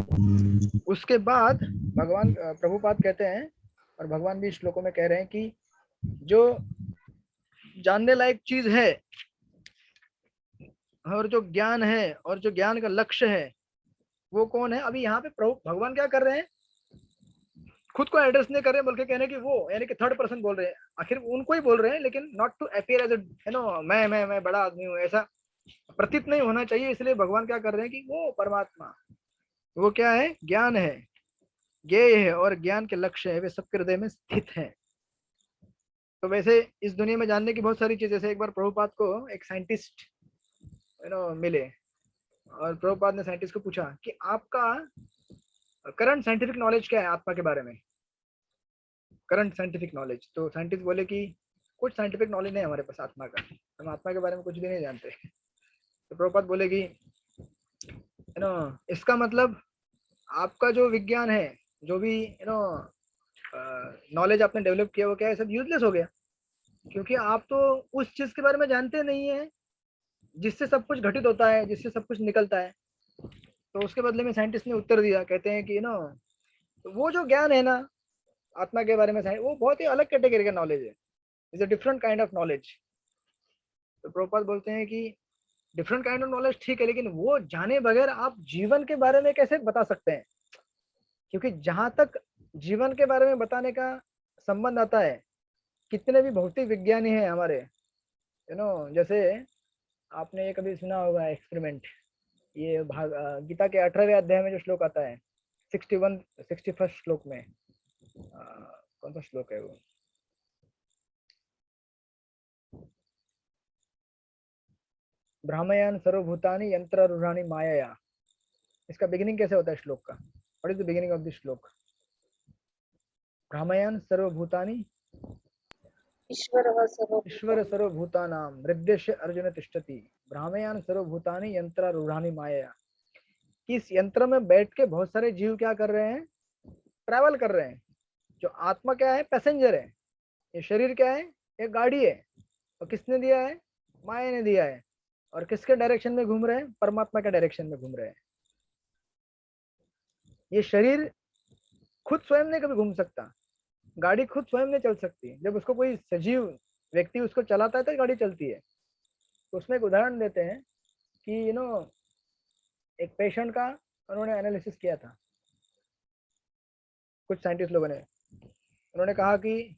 उसके बाद भगवान प्रभुपाद कहते हैं, और भगवान भी श्लोकों में कह रहे हैं कि जो जानने लायक चीज है और जो ज्ञान है और जो ज्ञान का लक्ष्य है वो कौन है। अभी यहाँ पे प्रभु भगवान क्या कर रहे हैं, खुद को एड्रेस नहीं कर रहे हैं, बल्कि कहने की वो, यानी कि थर्ड पर्सन बोल रहे हैं। आखिर उनको ही बोल रहे हैं, लेकिन नॉट टू अपीयर एज मैं बड़ा आदमी हूँ, ऐसा प्रतीत नहीं होना चाहिए। इसलिए भगवान क्या कर रहे हैं कि वो परमात्मा, वो क्या है, ज्ञान है, ज्ञेय है और ज्ञान के लक्ष्य है, वे सबके हृदय में स्थित हैं। तो वैसे इस दुनिया में जानने की बहुत सारी चीजें, जैसे एक बार प्रभुपाद को एक साइंटिस्ट मिले, और प्रभुपाद ने साइंटिस्ट को पूछा कि आपका करंट साइंटिफिक नॉलेज क्या है आत्मा के बारे में, करंट साइंटिफिक नॉलेज। तो साइंटिस्ट बोले कि कुछ साइंटिफिक नॉलेज नहीं हमारे पास आत्मा का, हम आत्मा के बारे में कुछ भी नहीं जानते। तो प्रभुपाद बोले कि इसका मतलब आपका जो विज्ञान है, जो भी नॉलेज आपने डेवलप किया, वो क्या है, सब यूजलेस हो गया, क्योंकि आप तो उस चीज के बारे में जानते नहीं है जिससे सब कुछ घटित होता है, जिससे सब कुछ निकलता है। तो उसके बदले में साइंटिस्ट ने उत्तर दिया, कहते हैं कि वो जो ज्ञान है ना, आत्मा के बारे में साइंस, वो बहुत ही अलग कैटेगरी का नॉलेज है, is a different kind of knowledge. तो प्रभुपाद बोलते हैं कि डिफरेंट काइंड ऑफ नॉलेज ठीक है, लेकिन वो जाने बगैर आप जीवन के बारे में कैसे बता सकते हैं? क्योंकि जहां तक जीवन के बारे में बताने का संबंध आता है, कितने भी भौतिक विज्ञानी हैं हमारे, जैसे आपने ये कभी सुना होगा एक्सपेरिमेंट, ये गीता के 18वें अध्याय में जो श्लोक आता है, 61 श्लोक में, कौन सा श्लोक है वो? ब्रह्मयान सर्वभूतानि यंत्रारूढ़ानि मायया। इसका बिगिनिंग कैसे होता है श्लोक का? What is the beginning of this श्लोक? ब्रह्मयान सर्वभूतानि ईश्वरः ईश्वर सर्वभूतानि सर्वभूतानां हृदयस्य अर्जुन तिष्ठति ब्रह्मयान सर्वभूतानि यंत्रारूढ़ानि मायया। इस यंत्र में बैठ के बहुत सारे जीव क्या कर रहे हैं? ट्रैवल कर रहे हैं। जो आत्मा क्या है? पैसेंजर है। ये शरीर क्या है? ये गाड़ी है। और किसने दिया है? माया ने दिया है। और किसके डायरेक्शन में घूम रहे हैं? परमात्मा के डायरेक्शन में घूम रहे हैं। ये शरीर खुद स्वयं नहीं कभी घूम सकता, गाड़ी खुद स्वयं नहीं चल सकती। जब उसको कोई सजीव व्यक्ति उसको चलाता है तो गाड़ी चलती है। तो उसमें एक उदाहरण देते हैं कि एक पेशेंट का उन्होंने एनालिसिस किया था, कुछ साइंटिस्ट लोगों ने। उन्होंने कहा कि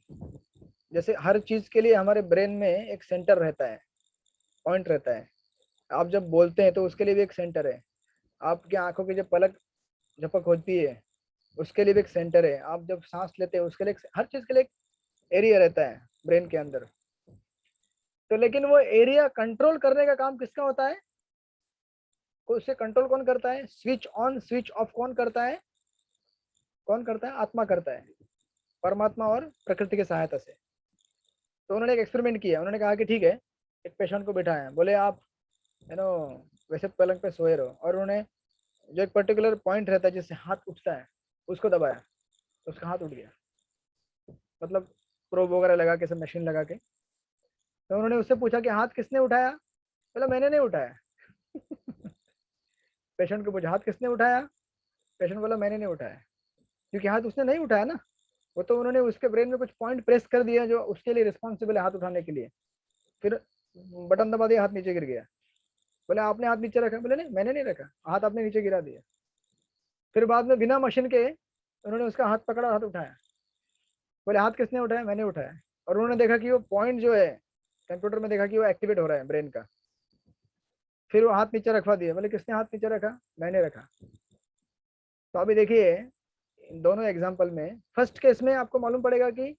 जैसे हर चीज के लिए हमारे ब्रेन में एक सेंटर रहता है, पॉइंट रहता है। आप जब बोलते हैं तो उसके लिए भी एक सेंटर है। आपकी आंखों की जब पलक झपक होती है उसके लिए भी एक सेंटर है। आप जब सांस लेते हैं उसके लिए हर चीज के लिए एक एरिया रहता है ब्रेन के अंदर। तो लेकिन वो एरिया कंट्रोल करने का काम किसका होता है? उसे कंट्रोल कौन करता है? स्विच ऑन स्विच ऑफ कौन करता है? कौन करता है? आत्मा करता है, परमात्मा और प्रकृति की सहायता से। तो उन्होंने एक एक्सपेरिमेंट किया। उन्होंने कहा कि ठीक है, एक पेशेंट को बिठाया, बोले आप वैसे पलंग पे सोए रहो, और उन्होंने जो एक पर्टिकुलर पॉइंट रहता है जिससे हाथ उठता है उसको दबाया, तो उसका हाथ उठ गया। मतलब प्रोब वगैरह लगा के, सब मशीन लगा के। तो उन्होंने उससे पूछा कि हाथ किसने उठाया? बोला मैंने नहीं उठाया। पेशेंट को पूछा हाथ किसने उठाया? पेशेंट बोला मैंने नहीं उठाया। क्योंकि हाथ उसने नहीं उठाया ना, वो तो उन्होंने उसके ब्रेन में कुछ पॉइंट प्रेस कर दिया जो उसके लिए रिस्पॉन्सिबल है हाथ उठाने के लिए। फिर बटन दबा दिया, हाथ नीचे गिर गया। बोले आपने हाथ नीचे रखा? बोले नहीं मैंने नहीं रखा, हाथ आपने नीचे गिरा दिया। फिर बाद में बिना मशीन के उन्होंने उसका हाथ पकड़ा, हाथ उठाया। बोले हाथ किसने उठाया? मैंने उठाया। और उन्होंने देखा कि वो पॉइंट जो है कंप्यूटर में देखा कि वो एक्टिवेट हो रहा है ब्रेन का। फिर वो हाथ नीचे रखवा दिया। बोले किसने हाथ नीचे रखा? मैंने रखा। तो अभी देखिए दोनों एग्जाम्पल में, फर्स्ट केस में आपको मालूम पड़ेगा कि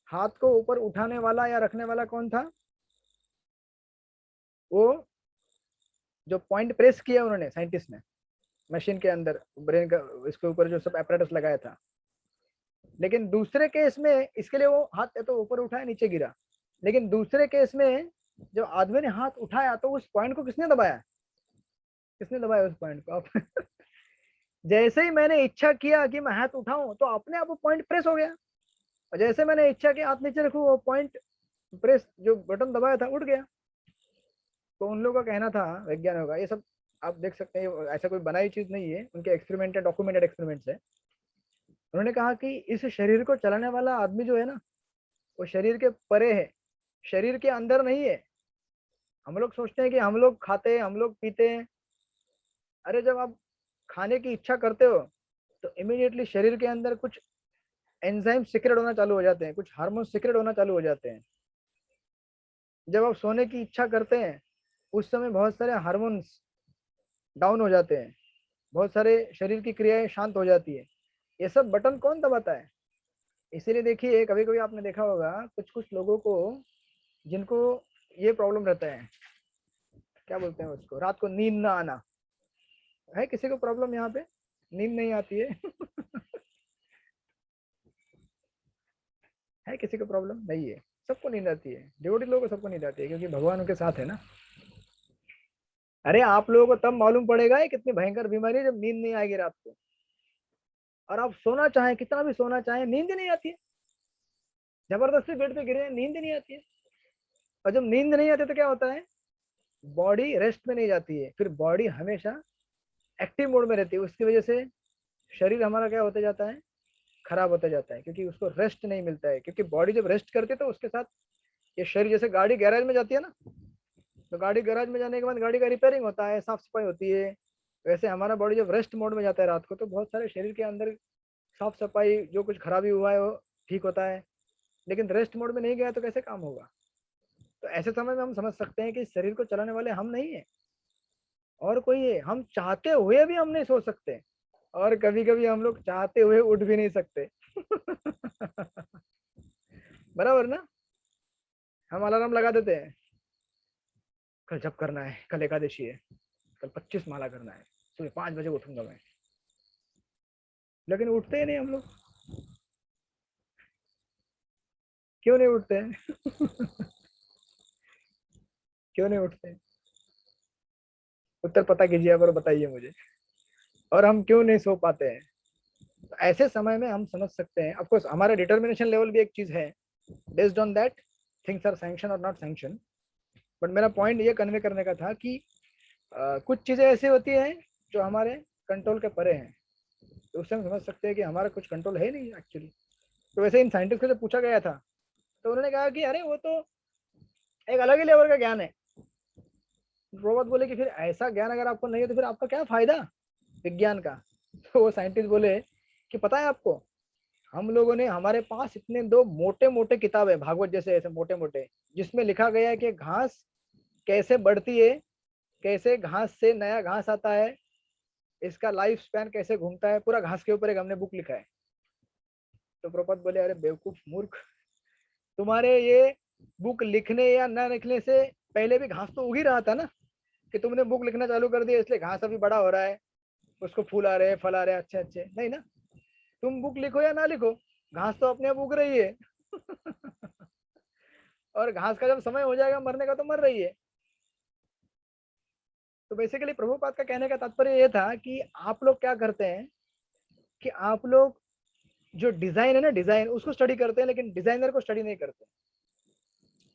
हाथ को ऊपर उठाने वाला या रखने वाला कौन था? वो जो पॉइंट प्रेस किया उन्होंने, साइंटिस्ट ने मशीन के अंदर ब्रेन का, इसके ऊपर जो सब एपरेटस लगाया था। लेकिन दूसरे केस में इसके लिए वो हाथ तो ऊपर उठाया, नीचे गिरा। लेकिन दूसरे केस में जब आदमी ने हाथ उठाया तो उस पॉइंट को किसने दबाया? किसने दबाया उस पॉइंट को? आप जैसे ही मैंने इच्छा किया कि मैं हाथ उठाऊं तो अपने आप वो पॉइंट प्रेस हो गया। और जैसे मैंने इच्छा कि हाथ नीचे रखूं, वो पॉइंट प्रेस जो बटन दबाया था उठ गया। तो उन लोगों का कहना था, वैज्ञानिकों का, ये सब आप देख सकते हैं, ऐसा कोई बनाई चीज नहीं है, उनके एक्सपेरिमेंट है, डॉक्यूमेंटेड एक्सपेरिमेंट्स है। उन्होंने कहा कि इस शरीर को चलाने वाला आदमी जो है ना, वो शरीर के परे है, शरीर के अंदर नहीं है। हम लोग सोचते हैं कि हम लोग खाते हैं, हम लोग पीते हैं। अरे जब आप खाने की इच्छा करते हो तो इमीडिएटली शरीर के अंदर कुछ एंजाइम सीक्रेट होना चालू हो जाते हैं, कुछ हार्मोन सीक्रेट होना चालू हो जाते हैं। जब आप सोने की इच्छा करते हैं उस समय बहुत सारे हार्मोन्स डाउन हो जाते हैं, बहुत सारे शरीर की क्रियाएं शांत हो जाती है। ये सब बटन कौन दबाता है? इसीलिए देखिए कभी कभी आपने देखा होगा कुछ कुछ लोगों को जिनको ये प्रॉब्लम रहता है, क्या बोलते हैं उसको, रात को नींद ना आना। है किसी को प्रॉब्लम यहाँ पे? नींद नहीं आती है? है किसी को प्रॉब्लम? नहीं है, सबको नींद आती है। डिवोटी लोगों को सबको नींद आती है क्योंकि भगवान उनके साथ है ना। अरे आप लोगों को तब मालूम पड़ेगा ये कितनी भयंकर बीमारी है जब नींद नहीं आएगी रात को। और आप सोना चाहें, कितना भी सोना चाहें, नींद नहीं आती है। जबरदस्ती बेड पे गिरे, नींद नहीं आती है। और जब नींद नहीं आती तो क्या होता है? बॉडी रेस्ट में नहीं जाती है, फिर बॉडी हमेशा एक्टिव मोड में रहती है। उसकी वजह से शरीर हमारा क्या होते जाता है? खराब होता जाता है, क्योंकि उसको रेस्ट नहीं मिलता है। क्योंकि बॉडी जब रेस्ट करती है तो उसके साथ ये शरीर, जैसे गाड़ी गैराज में जाती है ना, तो गाड़ी गैराज में जाने के बाद गाड़ी का रिपेयरिंग होता है, साफ सफाई होती है, वैसे हमारा बॉडी जब रेस्ट मोड में जाता है रात को, तो बहुत सारे शरीर के अंदर साफ सफाई, जो कुछ खराबी हुआ है वो ठीक होता है। लेकिन रेस्ट मोड में नहीं गया तो कैसे काम होगा? तो ऐसे समय में हम समझ सकते हैं कि शरीर को चलाने वाले हम नहीं है, और कोई है। हम चाहते हुए भी हम नहीं सो सकते, और कभी कभी हम लोग चाहते हुए उठ भी नहीं सकते। बराबर ना? हम अलार्म लगा देते हैं, कल जप करना है, कल एकादशी है, कल 25 माला करना है, सुबह 5 बजे उठूंगा मैं, लेकिन उठते ही नहीं हम लोग। क्यों नहीं उठते हैं? क्यों नहीं उठते? उत्तर पता कीजिए और बताइए मुझे। और हम क्यों नहीं सो पाते हैं? तो ऐसे समय में हम समझ सकते हैं, ऑफ कोर्स हमारा डिटर्मिनेशन लेवल भी एक चीज है, based on that things are sanction और नॉट सैंक्शन। बट मेरा पॉइंट ये कन्वे करने का था कि कुछ चीजें ऐसी होती हैं जो हमारे कंट्रोल के परे हैं, तो उससे हम समझ सकते हैं कि हमारा कुछ कंट्रोल है नहीं एक्चुअली। तो वैसे इन साइंटिस्ट को जब पूछा गया था तो उन्होंने कहा कि अरे वो तो एक अलग ही लेवल का ज्ञान है। रोबोट बोले कि फिर ऐसा ज्ञान अगर आपको नहीं है तो फिर आपका क्या फायदा विज्ञान का? तो वो साइंटिस्ट बोले कि पता है आपको, हम लोगों ने, हमारे पास इतने 2 मोटे मोटे किताब है, भागवत जैसे ऐसे मोटे मोटे, जिसमें लिखा गया है कि घास कैसे बढ़ती है, कैसे घास से नया घास आता है, इसका लाइफ स्पैन कैसे घूमता है, पूरा घास के ऊपर एक हमने बुक लिखा है। तो प्रपद बोले अरे बेवकूफ मूर्ख, तुम्हारे ये बुक लिखने या न लिखने से पहले भी घास तो उग ही रहा था ना, कि तुमने बुक लिखना चालू कर दिया इसलिए घास अभी बड़ा हो रहा है, उसको फूल आ रहे हैं, फल आ रहे हैं अच्छे अच्छे, नहीं ना। तुम बुक लिखो या ना लिखो, घास तो अपने आप उग रही है। और घास का जब समय हो जाएगा मरने का तो मर रही है। तो बेसिकली प्रभुपाद का कहने का तात्पर्य ये था कि आप लोग क्या करते हैं कि आप लोग जो डिजाइन है ना, डिजाइन उसको स्टडी करते हैं, लेकिन डिजाइनर को स्टडी नहीं करते।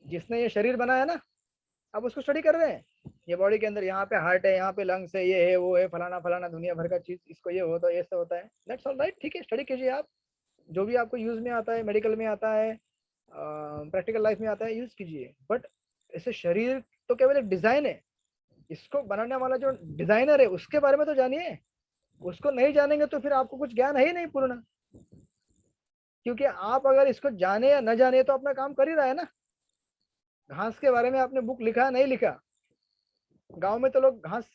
जिसने ये शरीर बनाया ना, आप उसको स्टडी कर रहे हैं। ये बॉडी के अंदर यहाँ पे हार्ट है, यहाँ पे लंग्स है, ये है वो है, फलाना फलाना दुनिया भर का चीज, इसको ये होता है, ऐसा होता है, दैट्स ऑल राइट, ठीक है, स्टडी कीजिए आप, जो भी आपको यूज में आता है, मेडिकल में आता है, प्रैक्टिकल लाइफ में आता है, यूज कीजिए। बट ऐसे शरीर तो केवल एक डिजाइन है, इसको बनाने वाला जो डिजाइनर है उसके बारे में तो जानिए। उसको नहीं जानेंगे तो फिर आपको कुछ ज्ञान है ही नहीं पूर्ण, क्योंकि आप अगर इसको जाने या न जाने तो अपना काम कर ही रहा है ना। घास के बारे में आपने बुक लिखा नहीं लिखा, गांव में तो लोग घास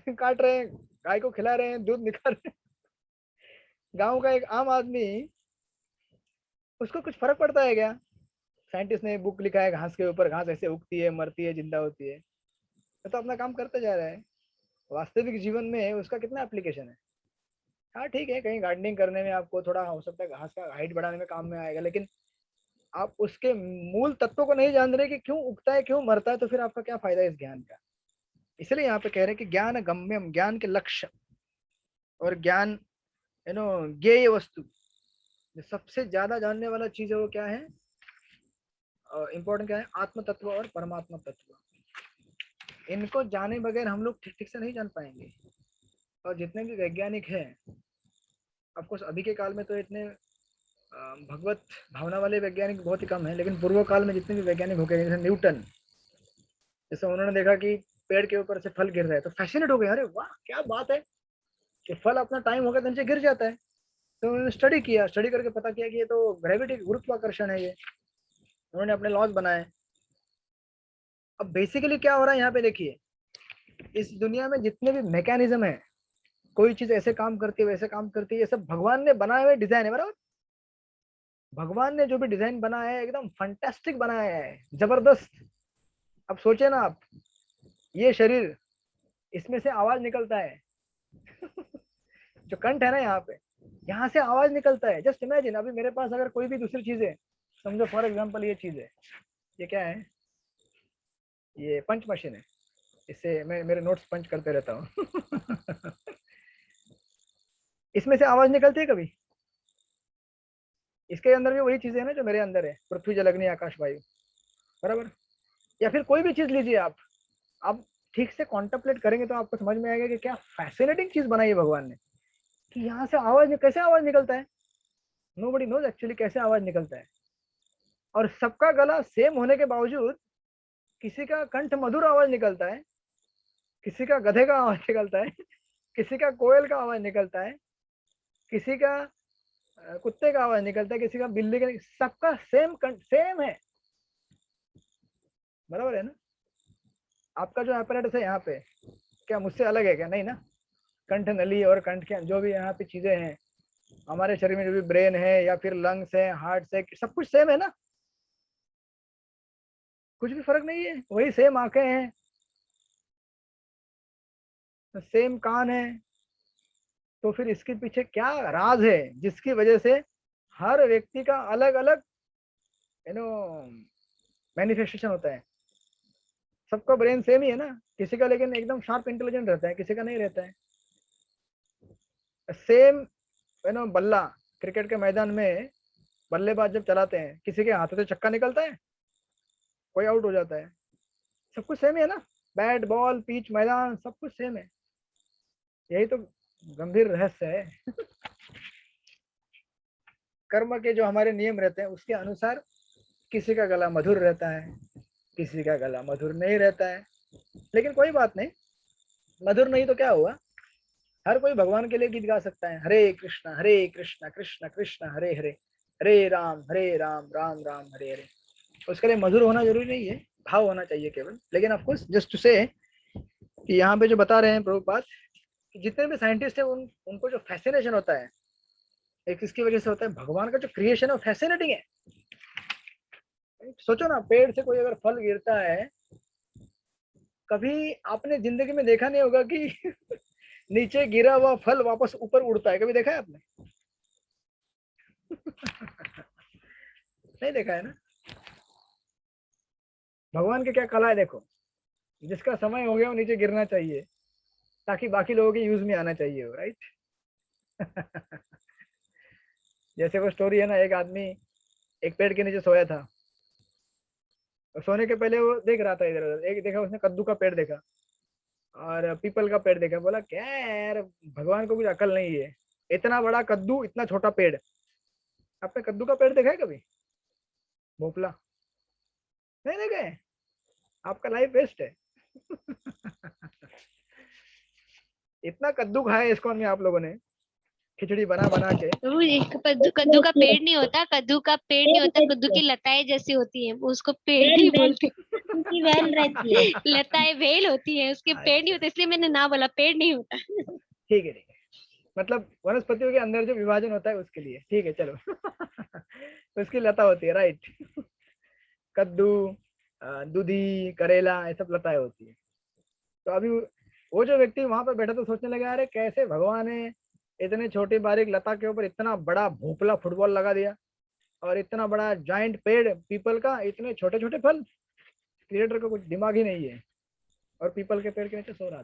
काट रहे हैं, गाय को खिला रहे हैं, दूध निकाल रहे हैं। गांव का एक आम आदमी, उसको कुछ फर्क पड़ता है क्या? साइंटिस्ट ने बुक लिखा है घास के ऊपर, घास ऐसे उगती है, मरती है, जिंदा होती है, तो अपना काम करते जा रहा है। वास्तविक जीवन में उसका कितना एप्लीकेशन है? हाँ ठीक है, कहीं गार्डनिंग करने में आपको थोड़ा हो सकता है घास का हाइट बढ़ाने में काम में आएगा, लेकिन आप उसके मूल तत्वों को नहीं जान रहे कि क्यों उगता है, क्यों मरता है, तो फिर आपका क्या फायदा इस ज्ञान का? इसलिए यहाँ पे कह रहे हैं कि ज्ञान गम्यम, ज्ञान के लक्ष्य और ज्ञान ज्ञेय वस्तु, जो सबसे ज्यादा जानने वाला चीज है वो क्या है, इंपॉर्टेंट क्या है, आत्म तत्व और परमात्मा तत्व। इनको जाने बगैर हम लोग ठीक ठीक से नहीं जान पाएंगे। और जितने भी वैज्ञानिक हैं, ऑफकोर्स अभी के काल में तो इतने भगवत भावना वाले वैज्ञानिक बहुत ही कम है, लेकिन पूर्व काल में जितने भी वैज्ञानिक हो गए, जैसे न्यूटन, जैसे उन्होंने देखा कि पेड़ के ऊपर से फल गिर रहा है तो फैसिनेट हो गए, अरे वाह क्या बात है कि फल अपना टाइम हो गया तो नीचे गिर जाता है। तो उन्होंने स्टडी किया, स्टडी करके पता किया कि ये तो ग्रेविटी, गुरुत्वाकर्षण है, ये उन्होंने अपने लॉज बनाए। अब बेसिकली क्या हो रहा है यहाँ पे देखिए, इस दुनिया में जितने भी मैकेनिज्म है, कोई चीज ऐसे काम करती है वैसे काम करती है, ये सब भगवान ने बनाए हुए डिजाइन है, बराबर। भगवान ने जो भी डिजाइन बनाया है एकदम फंटास्टिक बनाया है, जबरदस्त। अब सोचे ना आप, ये शरीर, इसमें से आवाज निकलता है। जो कंठ है ना यहाँ पे, यहाँ से आवाज निकलता है। जस्ट इमेजिन, अभी मेरे पास अगर कोई भी दूसरी चीज है, समझो फॉर एग्जांपल ये चीज है, ये क्या है, ये पंच मशीन है, इससे मैं मेरे नोट्स पंच करते रहता हूँ। इसमें से आवाज निकलती है कभी? इसके अंदर भी वही चीजें है ना जो मेरे अंदर है, पृथ्वी जल अग्नि आकाश वायु, बराबर। या फिर कोई भी चीज लीजिए आप ठीक से कॉन्टेम्पलेट करेंगे तो आपको समझ में आएगा कि क्या फैसिनेटिंग चीज बनाई है भगवान ने, कि यहाँ से आवाज, कैसे आवाज निकलता है। नोबडी नोज एक्चुअली कैसे आवाज निकलता है। और सबका गला सेम होने के बावजूद किसी का कंठ मधुर आवाज निकलता है, किसी का गधे का आवाज निकलता है, किसी का कोयल का आवाज निकलता है, किसी का कुत्ते का आवाज निकलता है, किसी का बिल्ली का, सबका सेम सेम है, बराबर है ना। आपका जो एपरेटस है यहाँ पे क्या मुझसे अलग है क्या? नहीं ना। कंठ नली और कंठ के जो भी यहाँ पे चीजें हैं हमारे शरीर में, जो भी ब्रेन है या फिर लंग्स है, हार्ट है, सब कुछ सेम है ना, कुछ भी फर्क नहीं है। वही सेम आंखें हैं, सेम कान है, तो फिर इसके पीछे क्या राज है जिसकी वजह से हर व्यक्ति का अलग अलग मैनिफेस्टेशन होता है। सबका ब्रेन सेम ही है ना, किसी का लेकिन एकदम शार्प इंटेलिजेंट रहता है, किसी का नहीं रहता है। सेम बल्ला क्रिकेट के मैदान में बल्लेबाज जब चलाते हैं, किसी के हाथों से छक्का निकलता है, कोई आउट हो जाता है, सब कुछ सेम है ना। बैट बॉल पिच मैदान सब कुछ सेम है। यही तो गंभीर रहस्य है। कर्म के जो हमारे नियम रहते हैं उसके अनुसार किसी का गला मधुर रहता है, किसी का गला मधुर नहीं रहता है। लेकिन कोई बात नहीं, मधुर नहीं तो क्या हुआ, हर कोई भगवान के लिए गीत गा सकता है। हरे कृष्णा कृष्ण कृष्ण हरे हरे, हरे राम राम राम हरे हरे। उसके लिए मधुर होना जरूरी नहीं है, भाव होना चाहिए केवल। लेकिन ऑफकोर्स जस्ट टू से कि यहाँ पे जो बता रहे हैं प्रभुपाद, जितने भी साइंटिस्ट हैं उनको जो फैसिनेशन होता है एक इसकी वजह से होता है, भगवान का जो क्रिएशन है वो फैसिनेटिंग है। सोचो ना, पेड़ से कोई अगर फल गिरता है, कभी आपने जिंदगी में देखा नहीं होगा कि नीचे गिरा हुआ फल वापस ऊपर उड़ता है, कभी देखा है आपने? नहीं देखा है ना। भगवान की क्या कला है देखो, जिसका समय हो गया वो नीचे गिरना चाहिए ताकि बाकी लोगों के यूज में आना चाहिए हो, राइट। जैसे वो स्टोरी है ना, एक आदमी एक पेड़ के नीचे सोया था, और सोने के पहले वो देख रहा था इधर उधर। एक देखा उसने कद्दू का पेड़ देखा और पीपल का पेड़ देखा, बोला क्या यार भगवान को कुछ अकल नहीं है, इतना बड़ा कद्दू इतना छोटा पेड़। आपने कद्दू का पेड़ देखा है कभी? भोपला नहीं देखा है? आपका लाइफ वेस्ट है। इतना कद्दू खाया इस्कॉन में आप लोगों ने, खिचड़ी बना बना के। प्रभु जी, कद्दू का पेड़ नहीं होता, कद्दू का पेड़ नहीं होता, कद्दू की लताएं जैसी होती है, वो उसको पेड़ नहीं बोलते। उनकी वेल रहती है। लताएं वेल होती है, उसके पेड़ नहीं होते, इसलिए मैंने ना बोला, पेड़ नहीं होता। ठीक है ठीक है, मतलब वनस्पतियों के अंदर जो विभाजन होता है उसके लिए, ठीक है चलो। उसकी लता होती है, राइट। कद्दू, दूधी, करेला, ये सब लताएं होती है। तो अभी वो जो व्यक्ति वहां पर बैठा तो सोचने लगा, अरे कैसे भगवान ने इतने छोटी बारीक लता के ऊपर इतना बड़ा भोपला फुटबॉल लगा दिया, और इतना बड़ा जाइंट पेड़ पीपल का, इतने छोटे छोटे फल। क्रिएटर को कुछ दिमाग ही नहीं है, और पीपल के पेड़ के नीचे सो रहा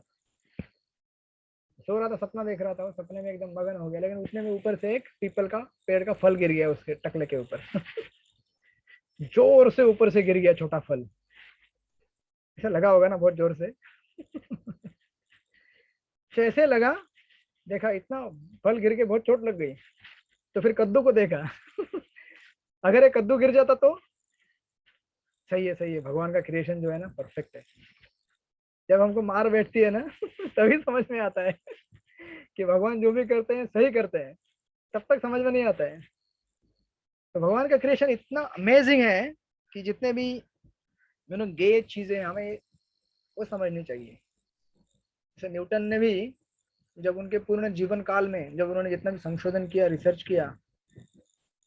था, सपना देख रहा था, वो सपने में एकदम मगन हो गया। लेकिन उतने में ऊपर से एक पीपल का पेड़ का फल गिर गया उसके टकले के ऊपर। जोर से ऊपर से गिर गया छोटा फल, ऐसा लगा होगा ना बहुत जोर से। ऐसे लगा, देखा इतना फल गिर के बहुत चोट लग गई, तो फिर कद्दू को देखा। अगर ये कद्दू गिर जाता तो सही है, भगवान का क्रिएशन जो है ना परफेक्ट है। जब हमको मार बैठती है ना, तभी समझ में आता है कि भगवान जो भी करते हैं सही करते हैं, तब तक समझ में नहीं आता है। तो भगवान का क्रिएशन इतना अमेजिंग है कि जितने भी गे चीजें हमें वो समझनी चाहिए। जैसे न्यूटन ने भी जब उनके पूर्ण जीवन काल में जब उन्होंने जितना भी संशोधन किया, रिसर्च किया,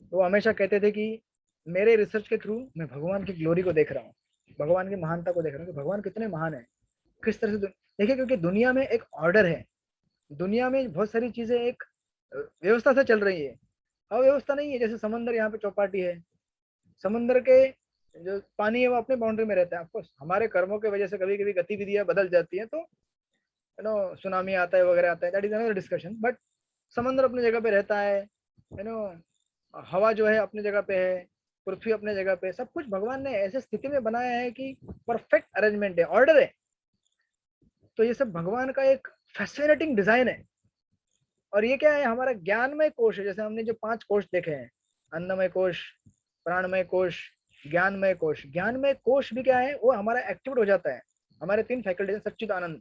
तो वो हमेशा कहते थे कि मेरे रिसर्च के थ्रू मैं भगवान की ग्लोरी को देख रहा हूँ, भगवान की महानता को देख रहा हूँ कि भगवान कितने महान है, किस तरह से। देखिए, क्योंकि दुनिया में एक ऑर्डर है, दुनिया में बहुत सारी चीजें एक व्यवस्था से चल रही है, अव्यवस्था नहीं है। जैसे समंदर यहाँ पे चौपाटी है, समंदर के जो पानी है वो अपने बाउंड्री में रहता है। ऑफकोर्स हमारे कर्मों की वजह से कभी कभी गतिविधियां बदल जाती हैं, तो सुनामी आता है वगैरह आता है, that is another discussion. But समंदर अपनी जगह पे रहता है, हवा जो है अपनी जगह पे है, पृथ्वी अपने जगह पे, सब कुछ भगवान ने ऐसे स्थिति में बनाया है कि परफेक्ट अरेंजमेंट है, ऑर्डर है। तो ये सब भगवान का एक फैसिनेटिंग डिजाइन है। और ये क्या है, हमारा ज्ञानमय कोश है। जैसे हमने जो 5 कोश देखे हैं, अन्नमय कोश, प्राणमय कोश, ज्ञानमय कोश। ज्ञानमय कोश भी क्या है, वो हमारा एक्टिवेट हो जाता है। हमारे 3 फैकल्टी, सच्चिद आनंद,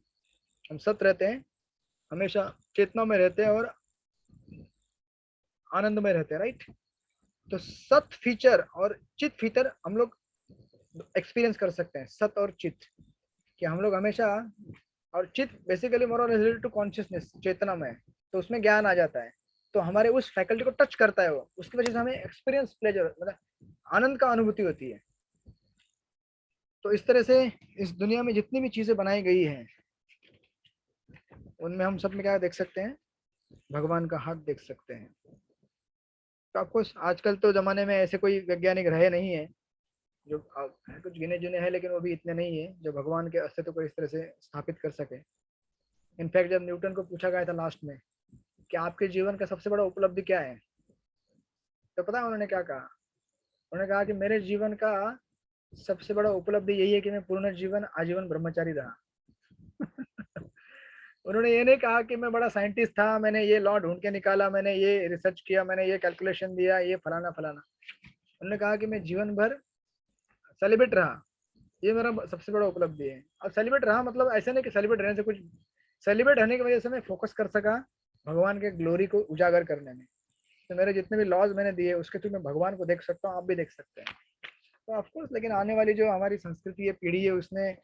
हम सत रहते हैं, हमेशा चेतना में रहते हैं और आनंद में रहते हैं, राइट। तो सत फीचर और चित फीचर हम लोग एक्सपीरियंस कर सकते हैं, सत और चित, कि हम लोग हमेशा, और चित basically more related to consciousness, चेतना में, तो उसमें ज्ञान आ जाता है, तो हमारे उस फैकल्टी को टच करता है वो, उसकी वजह से हमें एक्सपीरियंस, प्लेजर, मतलब आनंद का अनुभूति होती है। तो इस तरह से इस दुनिया में जितनी भी चीजें बनाई गई हैं, उनमें हम सब में क्या देख सकते हैं, भगवान का हाथ देख सकते हैं। तो आपको आजकल तो जमाने में ऐसे कोई वैज्ञानिक रहे नहीं है, जो कुछ गिने चुने हैं, लेकिन वो भी इतने नहीं है जो भगवान के अस्तित्व को इस तरह से स्थापित कर सके। इनफैक्ट जब न्यूटन को पूछा गया था लास्ट में कि आपके जीवन का सबसे बड़ा उपलब्धि क्या है, तो पता है उन्होंने क्या कहा? उन्होंने कहा कि मेरे जीवन का सबसे बड़ा उपलब्धि यही है कि मैं पूर्ण जीवन आजीवन ब्रह्मचारी रहा। उन्होंने ये नहीं कहा कि मैं बड़ा साइंटिस्ट था, मैंने ये लॉ ढूंढ के निकाला, मैंने ये रिसर्च किया, मैंने ये कैलकुलेशन दिया, ये फलाना फलाना। उन्होंने कहा कि मैं जीवन भर सेलिब्रेट रहा, ये मेरा सबसे बड़ा उपलब्धि है। और सेलिब्रेट रहा मतलब ऐसा नहीं कि सेलिब्रेट रहने से कुछ, सेलिब्रेट रहने की वजह से मैं फोकस कर सका भगवान के ग्लोरी को उजागर करने में। तो मेरे जितने भी लॉज मैंने दिए उसके थ्रू मैं भगवान को देख सकता हूँ, आप भी देख सकते हैं। तो ऑफकोर्स, लेकिन आने वाली जो हमारी संस्कृति है, पीढ़ी है, उसने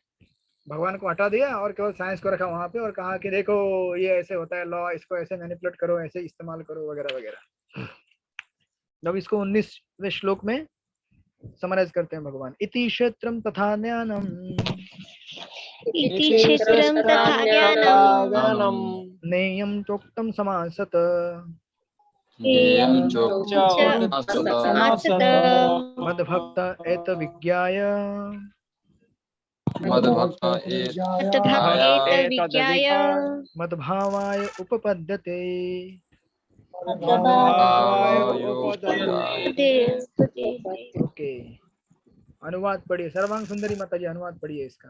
भगवान को हटा दिया और केवल साइंस को रखा वहां पे, और कहा कि देखो ये ऐसे होता है लॉ, इसको ऐसे मैनिपुलेट करो, ऐसे इस्तेमाल करो, वगैरह वगैरह। जब इसको 19वें श्लोक में समराइज करते हैं भगवान, इति क्षेत्रम तथा ज्ञानम, इति क्षेत्रं तथा ज्ञानम् नेयं चोक्तं समासत, ज्ञेयं च समासत मद्भक्त एतविज्ञाय मद्भक्त तद्भक्तेतविज्ञाय मद्भावाय उपपद्यते। ओके, अनुवाद पढ़िए, सर्वांग सुंदरी माता जी, अनुवाद पढ़िए इसका।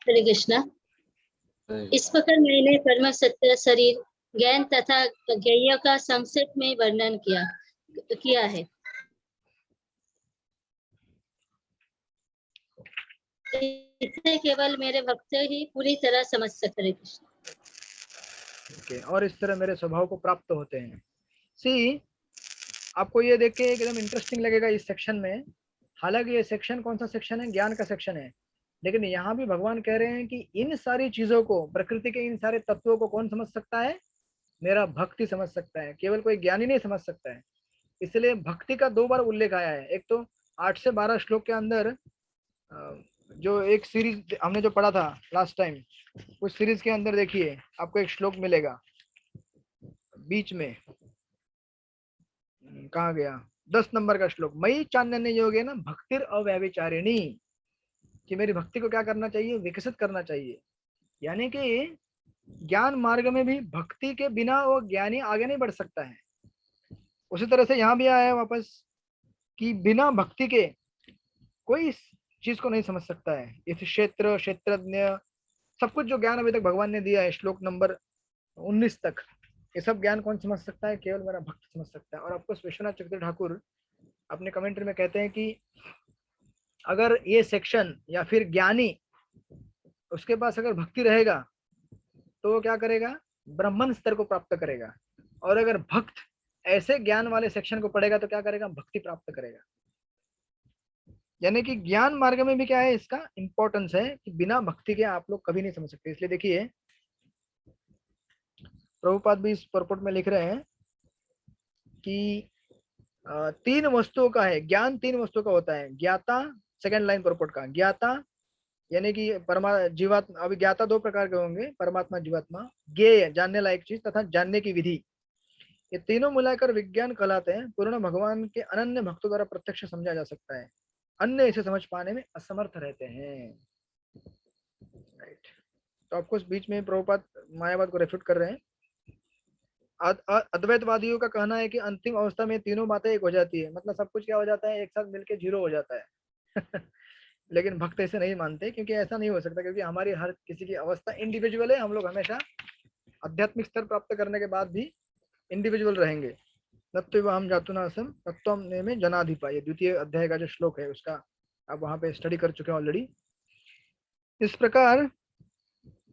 हरे कृष्णा। इस प्रकार मैंने परम सत्य, शरीर, ज्ञान तथा ज्ञेय का संक्षेप में वर्णन किया है। इसे केवल मेरे भक्त ही पूरी तरह समझ सकते हैं। ओके, और इस तरह मेरे स्वभाव को प्राप्त होते हैं। सी, आपको ये देख के एकदम इंटरेस्टिंग लगेगा इस सेक्शन में, हालांकि ये सेक्शन कौन सा सेक्शन है, ज्ञान का सेक्शन है, लेकिन यहाँ भी भगवान कह रहे हैं कि इन सारी चीजों को, प्रकृति के इन सारे तत्वों को कौन समझ सकता है? मेरा भक्ति समझ सकता है, केवल कोई ज्ञानी नहीं समझ सकता है। इसलिए भक्ति का 2 बार उल्लेख आया है। एक तो 8 से 12 श्लोक के अंदर, जो एक सीरीज हमने जो पढ़ा था लास्ट टाइम, उस सीरीज के अंदर देखिए आपको एक श्लोक मिलेगा बीच में, कहाँ गया, 10 नंबर का श्लोक, मयि चान्यन्य योगेन भक्तिर् अव्यभिचारिणी, कि मेरी भक्ति को क्या करना चाहिए, विकसित करना चाहिए। यानी कि ज्ञान मार्ग में भी भक्ति के बिना वो ज्ञानी आगे नहीं बढ़ सकता है। उसी तरह से यहाँ भी आया है वापस कि बिना भक्ति के कोई इस चीज को नहीं समझ सकता है। इस क्षेत्र, क्षेत्रज्ञ, सब कुछ जो ज्ञान अभी तक भगवान ने दिया है श्लोक नंबर 19 तक, ये सब ज्ञान कौन समझ सकता है? केवल मेरा भक्त समझ सकता है। और आपको विश्वनाथ चक्रवर्ती ठाकुर अपने कमेंट्री में कहते हैं कि अगर ये सेक्शन या फिर ज्ञानी, उसके पास अगर भक्ति रहेगा तो वो क्या करेगा, ब्राह्मण स्तर को प्राप्त करेगा। और अगर भक्त ऐसे ज्ञान वाले सेक्शन को पढ़ेगा तो क्या करेगा, भक्ति प्राप्त करेगा। यानी कि ज्ञान मार्ग में भी क्या है, इसका इंपॉर्टेंस है कि बिना भक्ति के आप लोग कभी नहीं समझ सकते। इसलिए देखिए प्रभुपाद भी इस परपोर्ट में लिख रहे हैं कि 3 वस्तुओं का है ज्ञान, 3 वस्तुओं का होता है। ज्ञाता, सेकंड लाइन परपोर्ट का, ज्ञाता यानी कि जीवात्मा, अभी ज्ञाता 2 प्रकार के होंगे, परमात्मा, जीवात्मा, ज्ञेय जानने लायक चीज, तथा जानने की विधि। ये तीनों मिलाकर विज्ञान कहलाते हैं। पूर्ण भगवान के अनन्य भक्तों द्वारा प्रत्यक्ष समझा जा सकता है, अन्य इसे समझ पाने में असमर्थ रहते हैं। राइट। तो आपको बीच में प्रभुपाद मायावाद को रेफ्यूट कर रहे हैं। अद्वैतवादियों का कहना है कि अंतिम अवस्था में तीनों बातें एक हो जाती है, मतलब सब कुछ क्या हो जाता है, एक साथ मिलके 0 हो जाता है। लेकिन भक्त ऐसे नहीं मानते, क्योंकि ऐसा नहीं हो सकता, क्योंकि हमारी हर किसी की अवस्था इंडिविजुअल है। हम लोग हमेशा आध्यात्मिक स्तर प्राप्त करने के बाद भी इंडिविजुअल रहेंगे। तत्व हम जातुनासम तत्व में जनाधिपा, ये द्वितीय अध्याय का जो श्लोक है उसका आप वहां पे स्टडी कर चुके हैं ऑलरेडी। इस प्रकार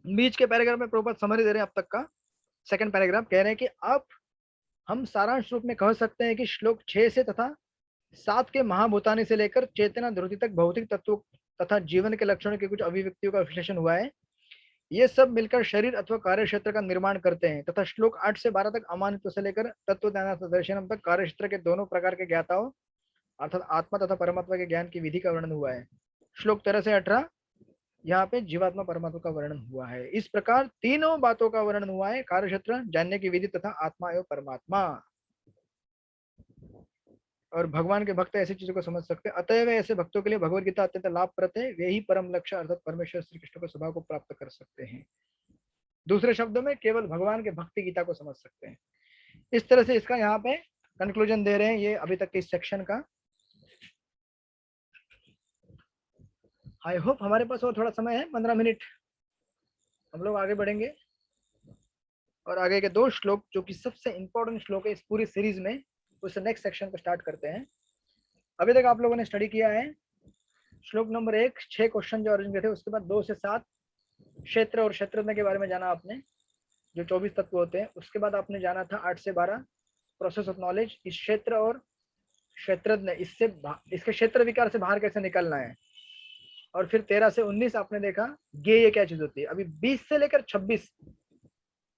बीच के पैराग्राफ में प्रभुपाद समरी दे रहे हैं अब तक का। सेकंड पैराग्राफ कह रहे हैं कि अब हम सारांश रूप में कह सकते हैं कि श्लोक 6 से तथा 7 के महाभूतानी से लेकर चेतना ध्रुति तक भौतिक तत्व तथा जीवन के लक्षणों की कुछ अभिव्यक्तियों का विश्लेषण हुआ है। ये सब मिलकर शरीर अथवा कार्य क्षेत्र का निर्माण करते हैं तथा श्लोक 8 से 12 तक अमानित्व से लेकर तत्व दर्शनम तक कार्य क्षेत्र के दोनों प्रकार के ज्ञाताओं अर्थात आत्मा तथा परमात्मा के ज्ञान की विधि का वर्णन हुआ है। श्लोक 13 से 18 यहाँ पे जीवात्मा परमात्मा का वर्णन हुआ है। इस प्रकार तीनों बातों का वर्णन हुआ है, कार्य क्षेत्र, जानने की विधि तथा आत्मा एवं परमात्मा। और भगवान के भक्त ऐसी चीजों को समझ सकते हैं। अतएव ऐसे भक्तों के लिए भगवद गीता अत्यंत लाभप्रद है, वे ही परम लक्ष्य अर्थात परमेश्वर श्री कृष्ण के स्वभाव को प्राप्त कर सकते हैं। दूसरे शब्दों में केवल भगवान के भक्ति गीता को समझ सकते हैं। इस तरह से इसका यहाँ पे कंक्लूजन दे रहे हैं ये अभी तक के इस सेक्शन का। आई होप हमारे पास और थोड़ा समय है, 15 मिनट हम लोग आगे बढ़ेंगे और आगे के 2 श्लोक जो कि सबसे इंपॉर्टेंट श्लोक है इस पूरी सीरीज में, उससे नेक्स्ट सेक्शन को स्टार्ट करते हैं। अभी तक आप लोगों ने स्टडी किया है श्लोक नंबर 1 6 क्वेश्चन जो अर्जुन के थे, उसके बाद 2 से 7 क्षेत्र और क्षेत्रज्ञ के बारे में जाना आपने, जो 24 तत्व होते हैं। उसके बाद आपने जाना था 8 से 12 प्रोसेस ऑफ नॉलेज, इस क्षेत्र और क्षेत्रज्ञ इससे इसके क्षेत्र विकार से बाहर कैसे निकलना है। और फिर 13 से 19 आपने देखा ज्ञेय क्या चीज होती है। अभी 20 से लेकर 26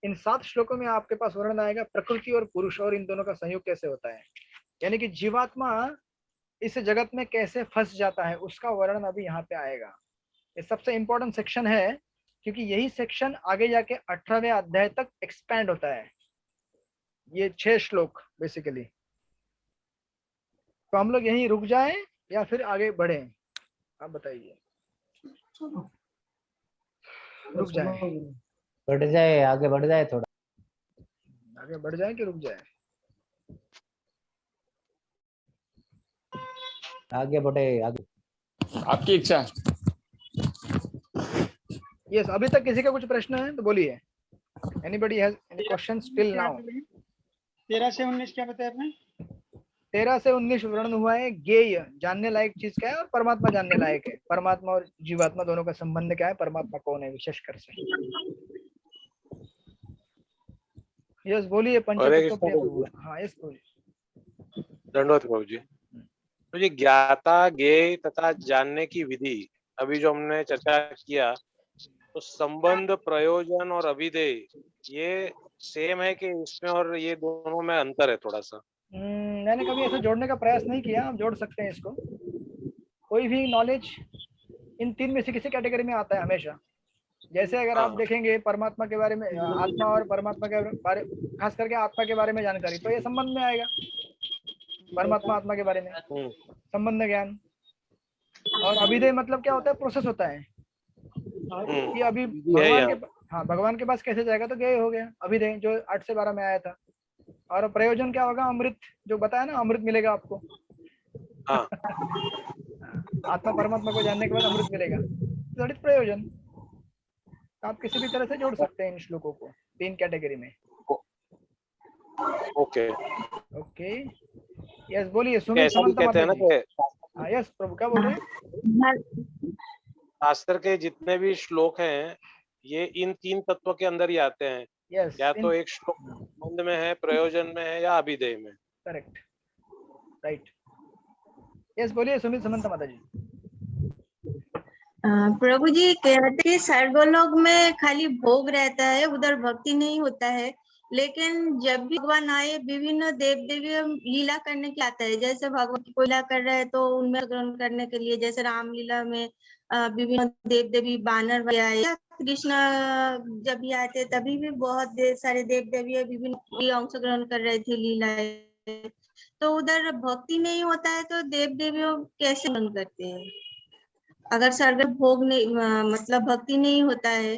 इन 7 श्लोकों में आपके पास वर्णन आएगा प्रकृति और पुरुष और इन दोनों का संयोग कैसे होता है, यानी कि जीवात्मा इस जगत में कैसे फंस जाता है उसका वर्णन अभी यहाँ पे आएगा। ये सबसे इंपॉर्टेंट सेक्शन है क्योंकि यही सेक्शन आगे जाके 18वें अध्याय तक एक्सपैंड होता है, ये 6 श्लोक बेसिकली। तो हम लोग यहीं रुक जाएं या फिर आगे बढ़ें, आप बताइए। रुक जाए, बढ़ जाए, आगे बढ़ जाए, थोड़ा आगे बढ़ जाए कि रुक जाए? आगे बढ़े, आगे आपकी इच्छा। यस, अभी तक किसी का कुछ प्रश्न है तो बोलिए। Anybody has any questions till now? 13 से 19 क्या बताया आपने? 13 से 19 वर्णन हुआ है ज्ञेय, जानने लायक चीज क्या है और परमात्मा जानने लायक है। परमात्मा और जीवात्मा दोनों का संबंध क्या है, परमात्मा कौन है विशेषकर से। यस बोलिए पंचतत्व प्रभु। हाँ यस बोलिए। दंडवत प्रभु जी। तो ये ज्ञाता ज्ञेय तथा जानने की विधि अभी जो हमने चर्चा किया, तो संबंध, प्रयोजन और अभिधेय ये सेम है कि इसमें और ये दोनों में अंतर है थोड़ा सा? मैंने कभी ऐसा जोड़ने का प्रयास नहीं किया, आप जोड़ सकते हैं इसको। कोई भी नॉलेज इन 3 में से किसी कैटेगरी में आता है हमेशा। जैसे अगर आप देखेंगे परमात्मा के बारे में, आत्मा और परमात्मा के बारे, खास करके आत्मा के बारे में जानकारी, तो ये संबंध में आएगा। परमात्मा आत्मा के बारे में संबंध ज्ञान। और अभिधेय मतलब क्या होता है, प्रोसेस होता है कि अभी भगवान के, हाँ भगवान के पास कैसे जाएगा, तो ज्ञेय हो गया अभिधेय जो 8 से 12 में आया था। और प्रयोजन क्या होगा, अमृत, जो बताया ना अमृत मिलेगा आपको। आत्मा परमात्मा को जानने के बाद अमृत मिलेगा, दैट इज प्रयोजन। आप किसी भी तरह से जोड़ सकते हैं इन श्लोकों को 3 कैटेगरी में। ओके ओके यस बोलिए सुमित समंत माता जी। हाँ यस प्रभु क्या बोल रहे हैं? शास्त्र के जितने भी श्लोक हैं ये इन 3 तत्वों के अंदर ही आते हैं। यस, या तो एक श्लोक संबंध में है, प्रयोजन में है या अभिधेय में। Correct, right. यस बोलिए सुमित समंत माता जी। प्रभु जी कहते हैं स्वर्गलोक में खाली भोग रहता है, उधर भक्ति नहीं होता है। लेकिन जब भी भगवान आए विभिन्न देव देवी लीला करने के आता है, जैसे भगवान की लीला कर रहे हैं तो उनमें ग्रहण करने के लिए, जैसे रामलीला में विभिन्न देव देवी बानर आए, कृष्ण जब भी आए थे तभी भी बहुत सारे देव देवी विभिन्न अंशग्रहण कर रहे थे लीलाएं। तो उधर भक्ति नहीं होता है तो देव देवियों कैसे ग्रहण करते हैं? अगर स्वर्ग भोग नहीं मतलब भक्ति नहीं होता है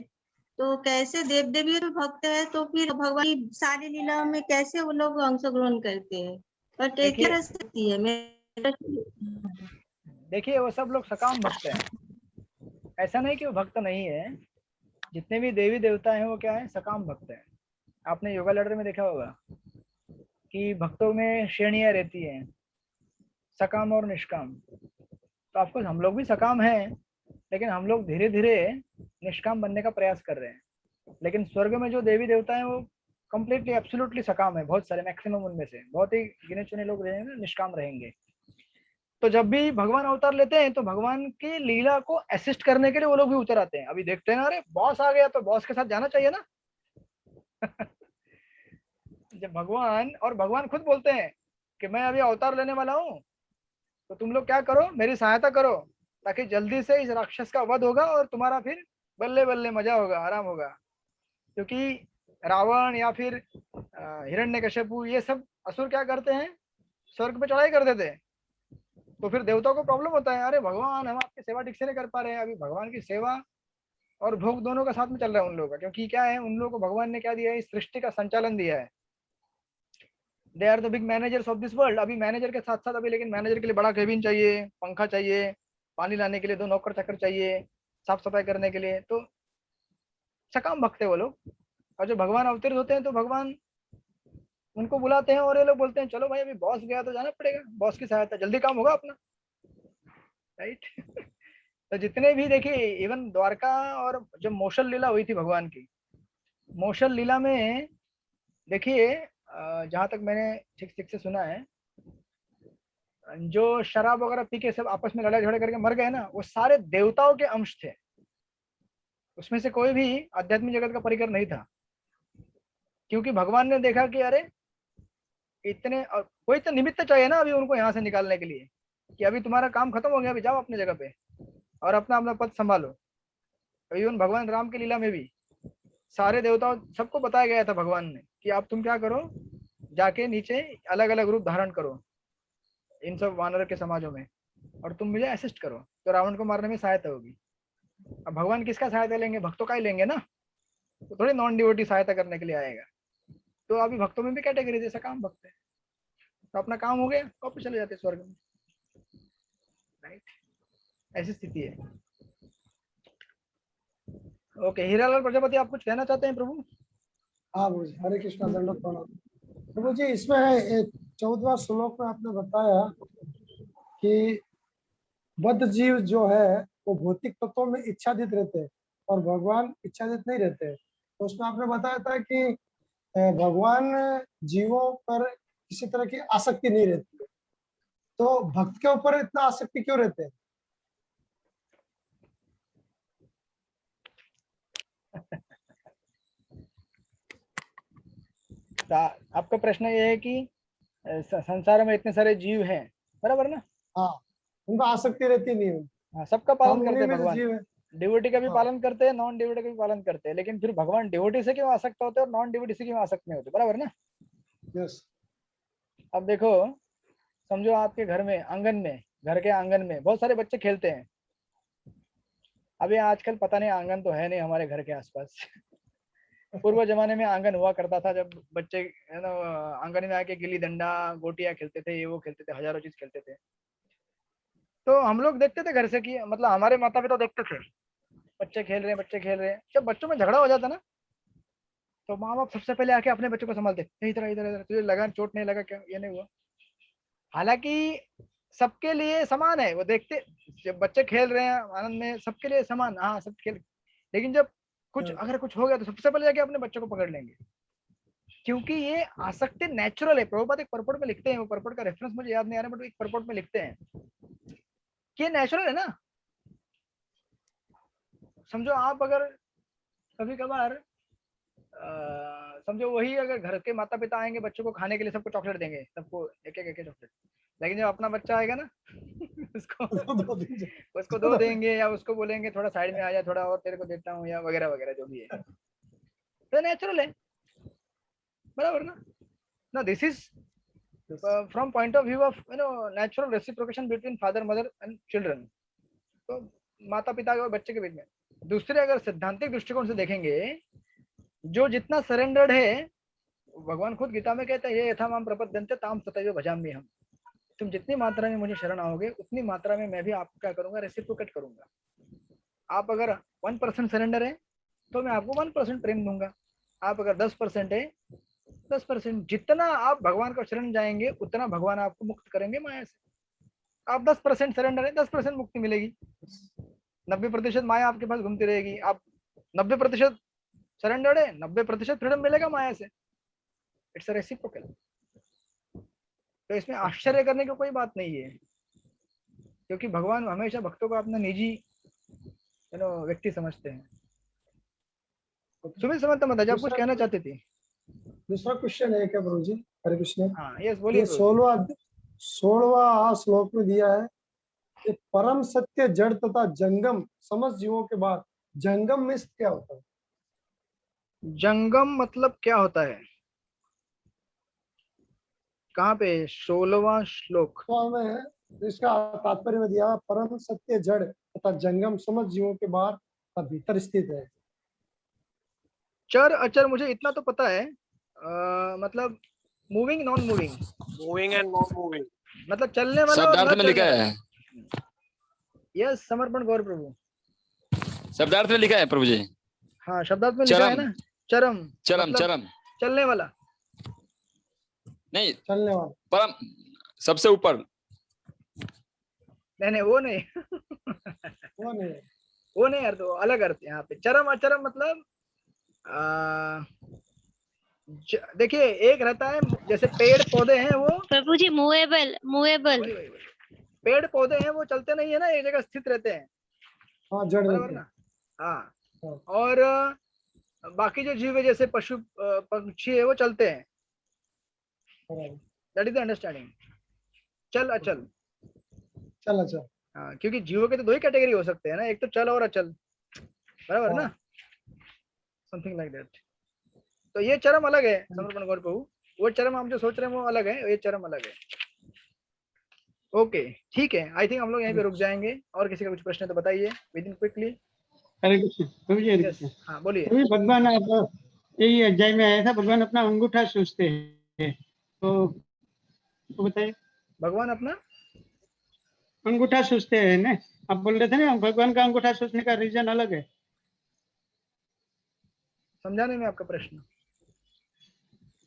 तो कैसे देव देवी तो भक्त है, तो फिर भगवान की सारी लीला में कैसे वो लोग अंशग्रहण करते हैं? और क्या सकती है? देखिए वो सब लोग सकाम भक्त हैं, ऐसा नहीं कि वो भक्त नहीं है। जितने भी देवी देवता हैं वो क्या है, सकाम भक्त हैं। आपने योगा लेटर में देखा होगा कि भक्तों में श्रेणियां रहती हैं, सकाम और निष्काम। तो ऑफकोर्स हम लोग भी सकाम हैं, लेकिन हम लोग धीरे धीरे निष्काम बनने का प्रयास कर रहे हैं। लेकिन स्वर्ग में जो देवी देवता हैं वो कंप्लीटली एब्सोल्युटली सकाम है। बहुत सारे, मैक्सिमम उनमें से बहुत ही गिने चुने लोग रहेंगे निष्काम रहेंगे। तो जब भी भगवान अवतार लेते हैं तो भगवान की लीला को असिस्ट करने के लिए वो लोग भी उतर आते हैं। अभी देखते हैं ना, अरे बॉस आ गया तो बॉस के साथ जाना चाहिए ना। जब भगवान खुद बोलते हैं कि मैं अभी अवतार लेने वाला हूँ, तो तुम लोग क्या करो, मेरी सहायता करो, ताकि जल्दी से इस राक्षस का वध होगा और तुम्हारा फिर बल्ले बल्ले मजा होगा, आराम होगा। क्योंकि रावण या फिर हिरण्यकश्यपु ये सब असुर क्या करते हैं, स्वर्ग पे चढ़ाई कर देते हैं। तो फिर देवताओं को प्रॉब्लम होता है, अरे भगवान हम आपकी सेवा ठीक से नहीं कर पा रहे हैं। अभी भगवान की सेवा और भोग दोनों का साथ में चल रहा है उन लोगों का। क्योंकि क्या है, उन लोगों को भगवान ने क्या दिया है, इस सृष्टि का संचालन दिया है। They are the big managers of this world. अभी मैनेजर के साथ साथ अभी, लेकिन मैनेजर के लिए बड़ा केबिन चाहिए, पंखा चाहिए, पानी लाने के लिए 2 नौकर चाकर चाहिए, साफ सफाई करने के लिए। तो सकाम भक्त है वो लोग। और जो भगवान अवतरित होते हैं तो भगवान उनको बुलाते हैं और ये लोग बोलते हैं चलो भाई अभी बॉस गया तो जाना पड़ेगा, बॉस की सहायता, जल्दी काम होगा अपना, राइट। तो जितने भी देखिए, इवन द्वारका और जब मौसल लीला हुई थी भगवान की, मौसल लीला में देखिए, जहां तक मैंने ठीक से सुना है, जो शराब वगैरह पी के सब आपस में लड़ाई झगड़े करके मर गए ना, वो सारे देवताओं के अंश थे। उसमें से कोई भी आध्यात्मिक जगत का परिकर नहीं था। क्योंकि भगवान ने देखा कि अरे इतने, कोई तो निमित्त चाहिए ना अभी उनको यहाँ से निकालने के लिए, कि अभी तुम्हारा काम खत्म हो गया, अभी जाओ अपनी जगह पे और अपना अपना पद संभालो। इवन भगवान राम की लीला में भी सारे देवताओं सबको बताया गया था भगवान ने कि आप तुम क्या करो, जाके नीचे अलग अलग रूप धारण करो इन सब वानर के समाजों में, और तुम मुझे असिस्ट करो, तो रावण को मारने में सहायता होगी। अब भगवान किसका सहायता लेंगे, भक्तों का ही लेंगे ना, तो थोड़ी नॉन डिवोटी सहायता करने के लिए आएगा। तो अभी भक्तों में भी कैटेगरी जैसा काम भक्त है, तो अपना काम हो गया, वापस चले जाते स्वर्ग में, राइट। ऐसी स्थिति है। ओके, हीरालाल प्रजापति, आप कुछ कहना चाहते हैं प्रभु? हाँ प्रभु जी, हरे कृष्णा, दंडवत प्रणाम। प्रभु जी, इसमें 14वां श्लोक में आपने बताया कि बद्ध जीव जो है वो भौतिक तत्वों में इच्छादित रहते हैं और भगवान इच्छादित नहीं रहते हैं। तो उसमें आपने बताया था कि भगवान जीवों पर किसी तरह की आसक्ति नहीं रहती है, तो भक्त के ऊपर इतना आसक्ति क्यों रहते हैं? आपका प्रश्न ये है कि संसार में इतने सारे जीव हैं, बराबर ना? हाँ, उनका आसक्ति रहती नहीं है। हाँ, सबका पालन करते हैं भगवान, जीव है। डिवोटी का भी पालन करते हैं, नॉन डिवोटी का भी पालन करते हैं। लेकिन फिर भगवान डिवोटी से क्यों आसक्त होते हैं और नॉन डिवोटी से क्यों आसक्त नहीं होते, बराबर ना? यस। अब देखो, समझो आपके घर में आंगन में, घर के आंगन में बहुत सारे बच्चे खेलते हैं। अभी आजकल पता नहीं, आंगन तो है नहीं हमारे घर के आसपास। पूर्व जमाने में आंगन हुआ करता था, जब बच्चे है ना आंगन में आके गिल्ली डंडा, गोटियां खेलते थे, ये वो खेलते थे, हजारों चीज खेलते थे। तो हम लोग देखते थे घर से कि मतलब हमारे माता पिता देखते थे बच्चे खेल रहे हैं। जब बच्चों में झगड़ा हो जाता ना, तो माँ बाप सबसे पहले आके अपने बच्चों को संभालते, इधर इधर इधर, तुझे लगा चोट नहीं लगा क्या, ये नहीं हुआ। हालांकि सबके लिए समान है, वो देखते जब बच्चे खेल रहे हैं आनंद में, सबके लिए समान, हाँ सब खेल। लेकिन जब अगर कुछ हो गया तो सबसे पहले जाके अपने बच्चों को पकड़ लेंगे, क्योंकि ये आसक्ति नेचुरल है। प्रभुपाद एक परपोर्ट में लिखते हैं, वो परपोर्ट का रेफरेंस मुझे याद नहीं आ रहा, बट एक परपोर्ट में लिखते हैं कि ये नेचुरल है ना। समझो आप अगर कभी कभार समझो वही, अगर घर के माता पिता आएंगे बच्चों को खाने के लिए, सबको चॉकलेट देंगे, सबको एक एक चॉकलेट, लेकिन जब अपना बच्चा आएगा ना उसको 2 देंगे, या उसको बोलेंगे थोड़ा साइड में आ जा, थोड़ा और तेरे को देता हूँ, या वगैरह वगैरह जो भी है। तो नेचुरल है, बराबर ना? ना this is from point of view of natural reciprocation between father mother and children, तो माता पिता और बच्चे के बीच में। दूसरे अगर सिद्धांतिक दृष्टिकोण से देखेंगे, जो जितना सरेंडर्ड है, भगवान खुद गीता में कहते हैं, ये यथा माम प्रपद्यन्ते ताम तथैव भजामि हम। तुम जितनी मात्रा में मुझे शरण आओगे उतनी मात्रा में मैं भी आपको क्या करूंगा, रेसिप्रोकेट करूंगा। आप अगर 1% सरेंडर है तो मैं आपको 1% प्रेम दूंगा, आप अगर 10% है, 10% जितना आप भगवान का शरण जाएंगे उतना भगवान आपको मुक्त करेंगे माया से। आप 10% सरेंडर है, 10% मुक्ति मिलेगी। 90% माया आपके पास घूमती रहेगी। आप 90% सरेंडर है, 90% फ्रीडम मिलेगा माया से। It's reciprocal. तो इसमें आश्चर्य करने की कोई बात नहीं है, क्योंकि भगवान हमेशा भक्तों को अपना निजी व्यक्ति समझते हैं। सुमित समझता मत आप कुछ कहना चाहते थे? दूसरा क्वेश्चन है क्या प्रभु जी? हरे कृष्ण। हाँ यस बोलिए। ये 16वां श्लोक में दिया है कि परम सत्य जड़ तथा जंगम समस्त जीवों के बाद। जंगम में क्या होता है? जंगम मतलब क्या होता है? कहाँ पे? 16वां श्लोक। तो हमें इसका तात्पर्य में दिया, परम सत्य जड़ तथा जंगम समस्त जीवों के बाहर का भीतर स्थित है। चर अचर मुझे इतना तो पता है, मतलब moving non moving. Moving and non moving मतलब चलने वाला और शब्दार्थ न में चलने लिखा वाला। है, यस समर्पण गौर प्रभु। शब्दार्थ में लिखा है प्रभु जी। हाँ शब्दार्थ में लिखा है ना, चरम चरम मतलब चरम चलने वाला, नहीं चलने वाला, परम सबसे ऊपर। नहीं वो नहीं वो नहीं, वो नहीं अर्थ, वो अलग अर्थ है यहाँ पे। चरम अचरम मतलब देखिए एक रहता है जैसे पेड़ पौधे हैं वो प्रभु जी मूवेबल मूवेबल। पेड़ पौधे हैं वो चलते नहीं है ना, एक जगह स्थित रहते हैं। हाँ जड़ बराबर रहते हैं। ना? हाँ। हाँ। और बाकी जो जीव है जैसे पशु पक्षी है वो चलते हैं। That is the understanding. चल अचल। चल अच्छा। हाँ क्योंकि जीवों के तो दो ही कैटेगरी हो सकते हैं ना, एक तो चल और अचल। बराबर ना? Something like that. तो ये चरम अलग है समर्पण गौर प्रभु। वो चरम हम जो सोच रहे हैं वो अलग है, ये चरम अलग है। ओके ठीक है, आई थिंक हम लोग यहीं पे रुक जाएंगे। और किसी का कुछ प्रश्न है तो बताइए विद इन क्विकली। हरे कृष्ण प्रभु जी, हरे कृष्ण। हाँ बोलिए। प्रभु जी, भगवान आप यही अध्याय में आया था, भगवान अपना अंगूठा सूंघते हैं, तो बताइए। भगवान अपना अंगूठा सूंघते हैं ना, आप बोल रहे थे ना भगवान का अंगूठा सूंघने का रीजन अलग है। समझाने में आपका प्रश्न।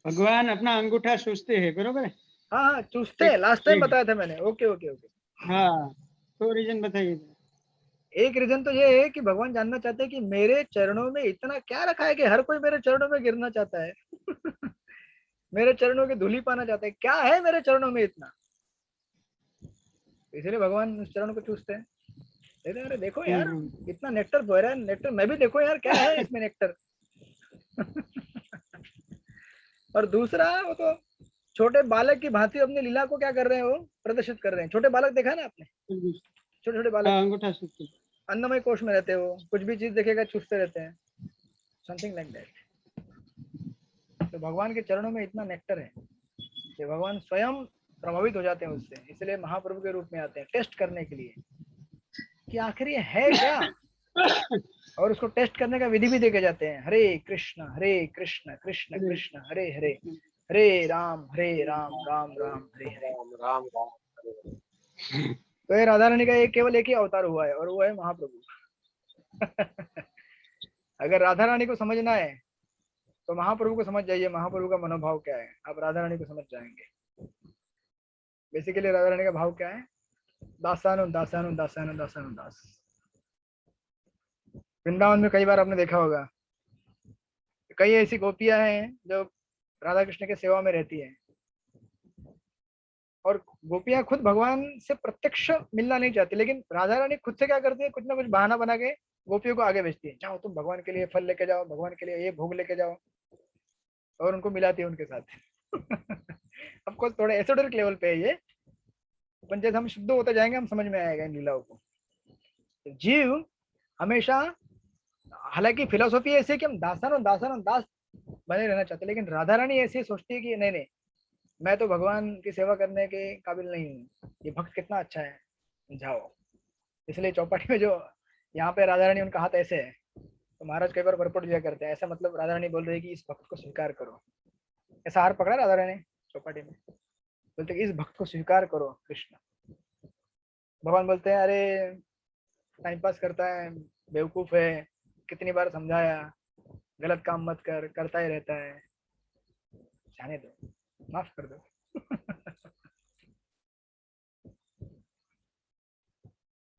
भगवान अपना अंगूठा सूंघते हैं, बरोबर है? हाँ हाँ चूसते हैं, लास्ट टाइम बताया था मैंने। Okay okay okay. हाँ तो रीजन बताइए। एक रीजन तो ये है कि भगवान जानना चाहते हैं कि मेरे चरणों में इतना क्या रखा है कि हर कोई मेरे चरणों में गिरना चाहता है मेरे चरणों की धूली पाना चाहता है, क्या है मेरे चरणों में इतना। इसलिए भगवान उस चरणों को चूसते हैं। अरे देखो यार इतना नेक्टर बह रहा है, नेक्टर मैं भी देखो यार क्या है इसमें नेक्टर और दूसरा वो तो छोटे बालक की भांति अपनी लीला को क्या कर रहे हैं, वो प्रदर्शित कर रहे हैं। छोटे बालक देखा ना आपने? छोटे छोटे बालक अंगूठा सूंघते, अन्नमय कोश में रहते हैं, वो कुछ भी चीज देखेगा चूसते रहते हैं। Something like that. तो भगवान के चरणों में इतना नेक्टर है कि भगवान स्वयं प्रभावित हो जाते हैं उससे। इसलिए महाप्रभु के रूप में आते हैं टेस्ट करने के लिए कि आखिर ये है क्या, और उसको टेस्ट करने का विधि भी देके जाते हैं। हरे कृष्ण कृष्ण कृष्ण हरे हरे, हरे राम राम राम हरे हरे। राम राम। तो ये राधा रानी का केवल एक ही अवतार हुआ है और वो है महाप्रभु अगर राधा रानी को समझना है तो महाप्रभु को समझ जाइए, महाप्रभु का मनोभाव क्या है, आप राधा रानी को समझ जाएंगे। बेसिकली राधा रानी का भाव क्या है? दासानु दासानु दासानु दासानु दास। वृंदावन में कई बार आपने देखा होगा, कई ऐसी गोपियां हैं जो राधा कृष्ण के सेवा में रहती हैं, और गोपियां खुद भगवान से प्रत्यक्ष मिलना नहीं चाहती, लेकिन राधा रानी खुद से क्या करती है, कुछ ना कुछ बहाना बना के गोपियों को आगे भेजती है। जाओ तुम भगवान के लिए फल लेके जाओ, भगवान के लिए ये भोग लेके जाओ, और उनको मिलाती है उनके साथ आपको थोड़ा एसोटेरिक लेवल पे है ये, पर जैसे हम शुद्ध होते जाएंगे हम समझ में आएगा इन लीलाओं को। तो जीव हमेशा, हालांकि फिलोसॉफी ऐसी है कि हम दासानो दास बने रहना चाहते, लेकिन राधा रानी ऐसी सोचती है कि नहीं नहीं, मैं तो भगवान की सेवा करने के काबिल नहीं हूँ, ये भक्त कितना अच्छा है, जाओ। इसलिए चौपाटी में जो यहाँ पे राधा रानी उनका हाथ ऐसे है, तो महाराज कई बार भरपट दिया करते हैं, ऐसा मतलब राधा रानी बोल रही है कि इस भक्त को स्वीकार करो। ऐसा हार पकड़ा राधा रानी चौपाटी में, बोलते इस भक्त को स्वीकार करो कृष्ण। भगवान बोलते हैं अरे टाइम पास करता है, बेवकूफ है, कितनी बार समझाया, गलत काम मत कर, करता ही रहता है, जाने दो, माफ कर दो।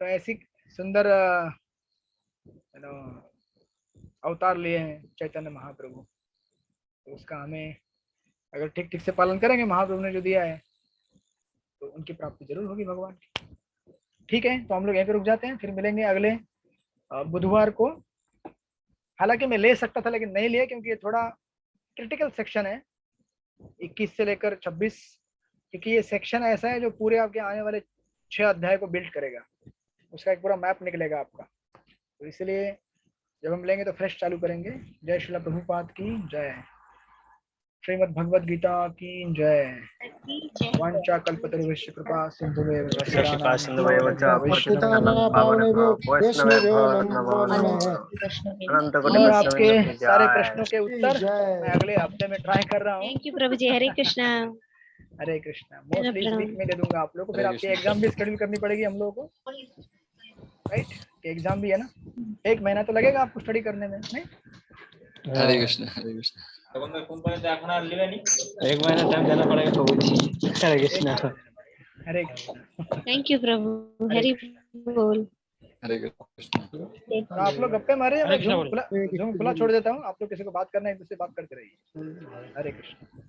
तो ऐसी सुंदर अवतार लिए हैं चैतन्य महाप्रभु, तो उसका हमें अगर ठीक ठीक से पालन करेंगे, महाप्रभु ने जो दिया है, तो उनकी प्राप्ति जरूर होगी भगवान की। ठीक है, तो हम लोग यहीं पे रुक जाते हैं, फिर मिलेंगे अगले बुधवार को। हालांकि मैं ले सकता था लेकिन नहीं लिया, क्योंकि ये थोड़ा क्रिटिकल सेक्शन है, 21 से लेकर 26, क्योंकि ये सेक्शन ऐसा है जो पूरे आपके आने वाले 6 अध्याय को बिल्ड करेगा, उसका एक पूरा मैप निकलेगा आपका। तो इसलिए जब हम लेंगे तो फ्रेश चालू करेंगे। जय श्रील प्रभुपाद की जय, श्रीमद् भगवद गीता की जय। वांछा कल्पतरुभ्यश्च कृपा सिन्धुभ्येव च और आपके सारे प्रश्नों के उत्तर मैं अगले हफ्ते में ट्राई कर रहा हूँ। Thank you Prabhu ji. Hare Krishna. Hare Krishna. Mostly इस वीक में दे दूंगा आप लोगों को, फिर आपकी एग्जाम भी शेड्यूल करनी पड़ेगी हम लोगों को, राइट? एग्जाम भी है ना, 1 महीना तो लगेगा आपको स्टडी करने में, नहीं? हरे कृष्ण हरे कृष्ण। 1 महीना टाइम देना पड़ेगा तो हरे कृष्ण। हरे कृष्ण। थैंक यू प्रभु। हरि बोल। हरे कृष्ण। तो आप लोग गप्पे मारे, मैं जूम खुला छोड़ देता हूँ, आप लोग किसी को बात करना है एक दूसरे से बात करते रहिए। हरे कृष्ण।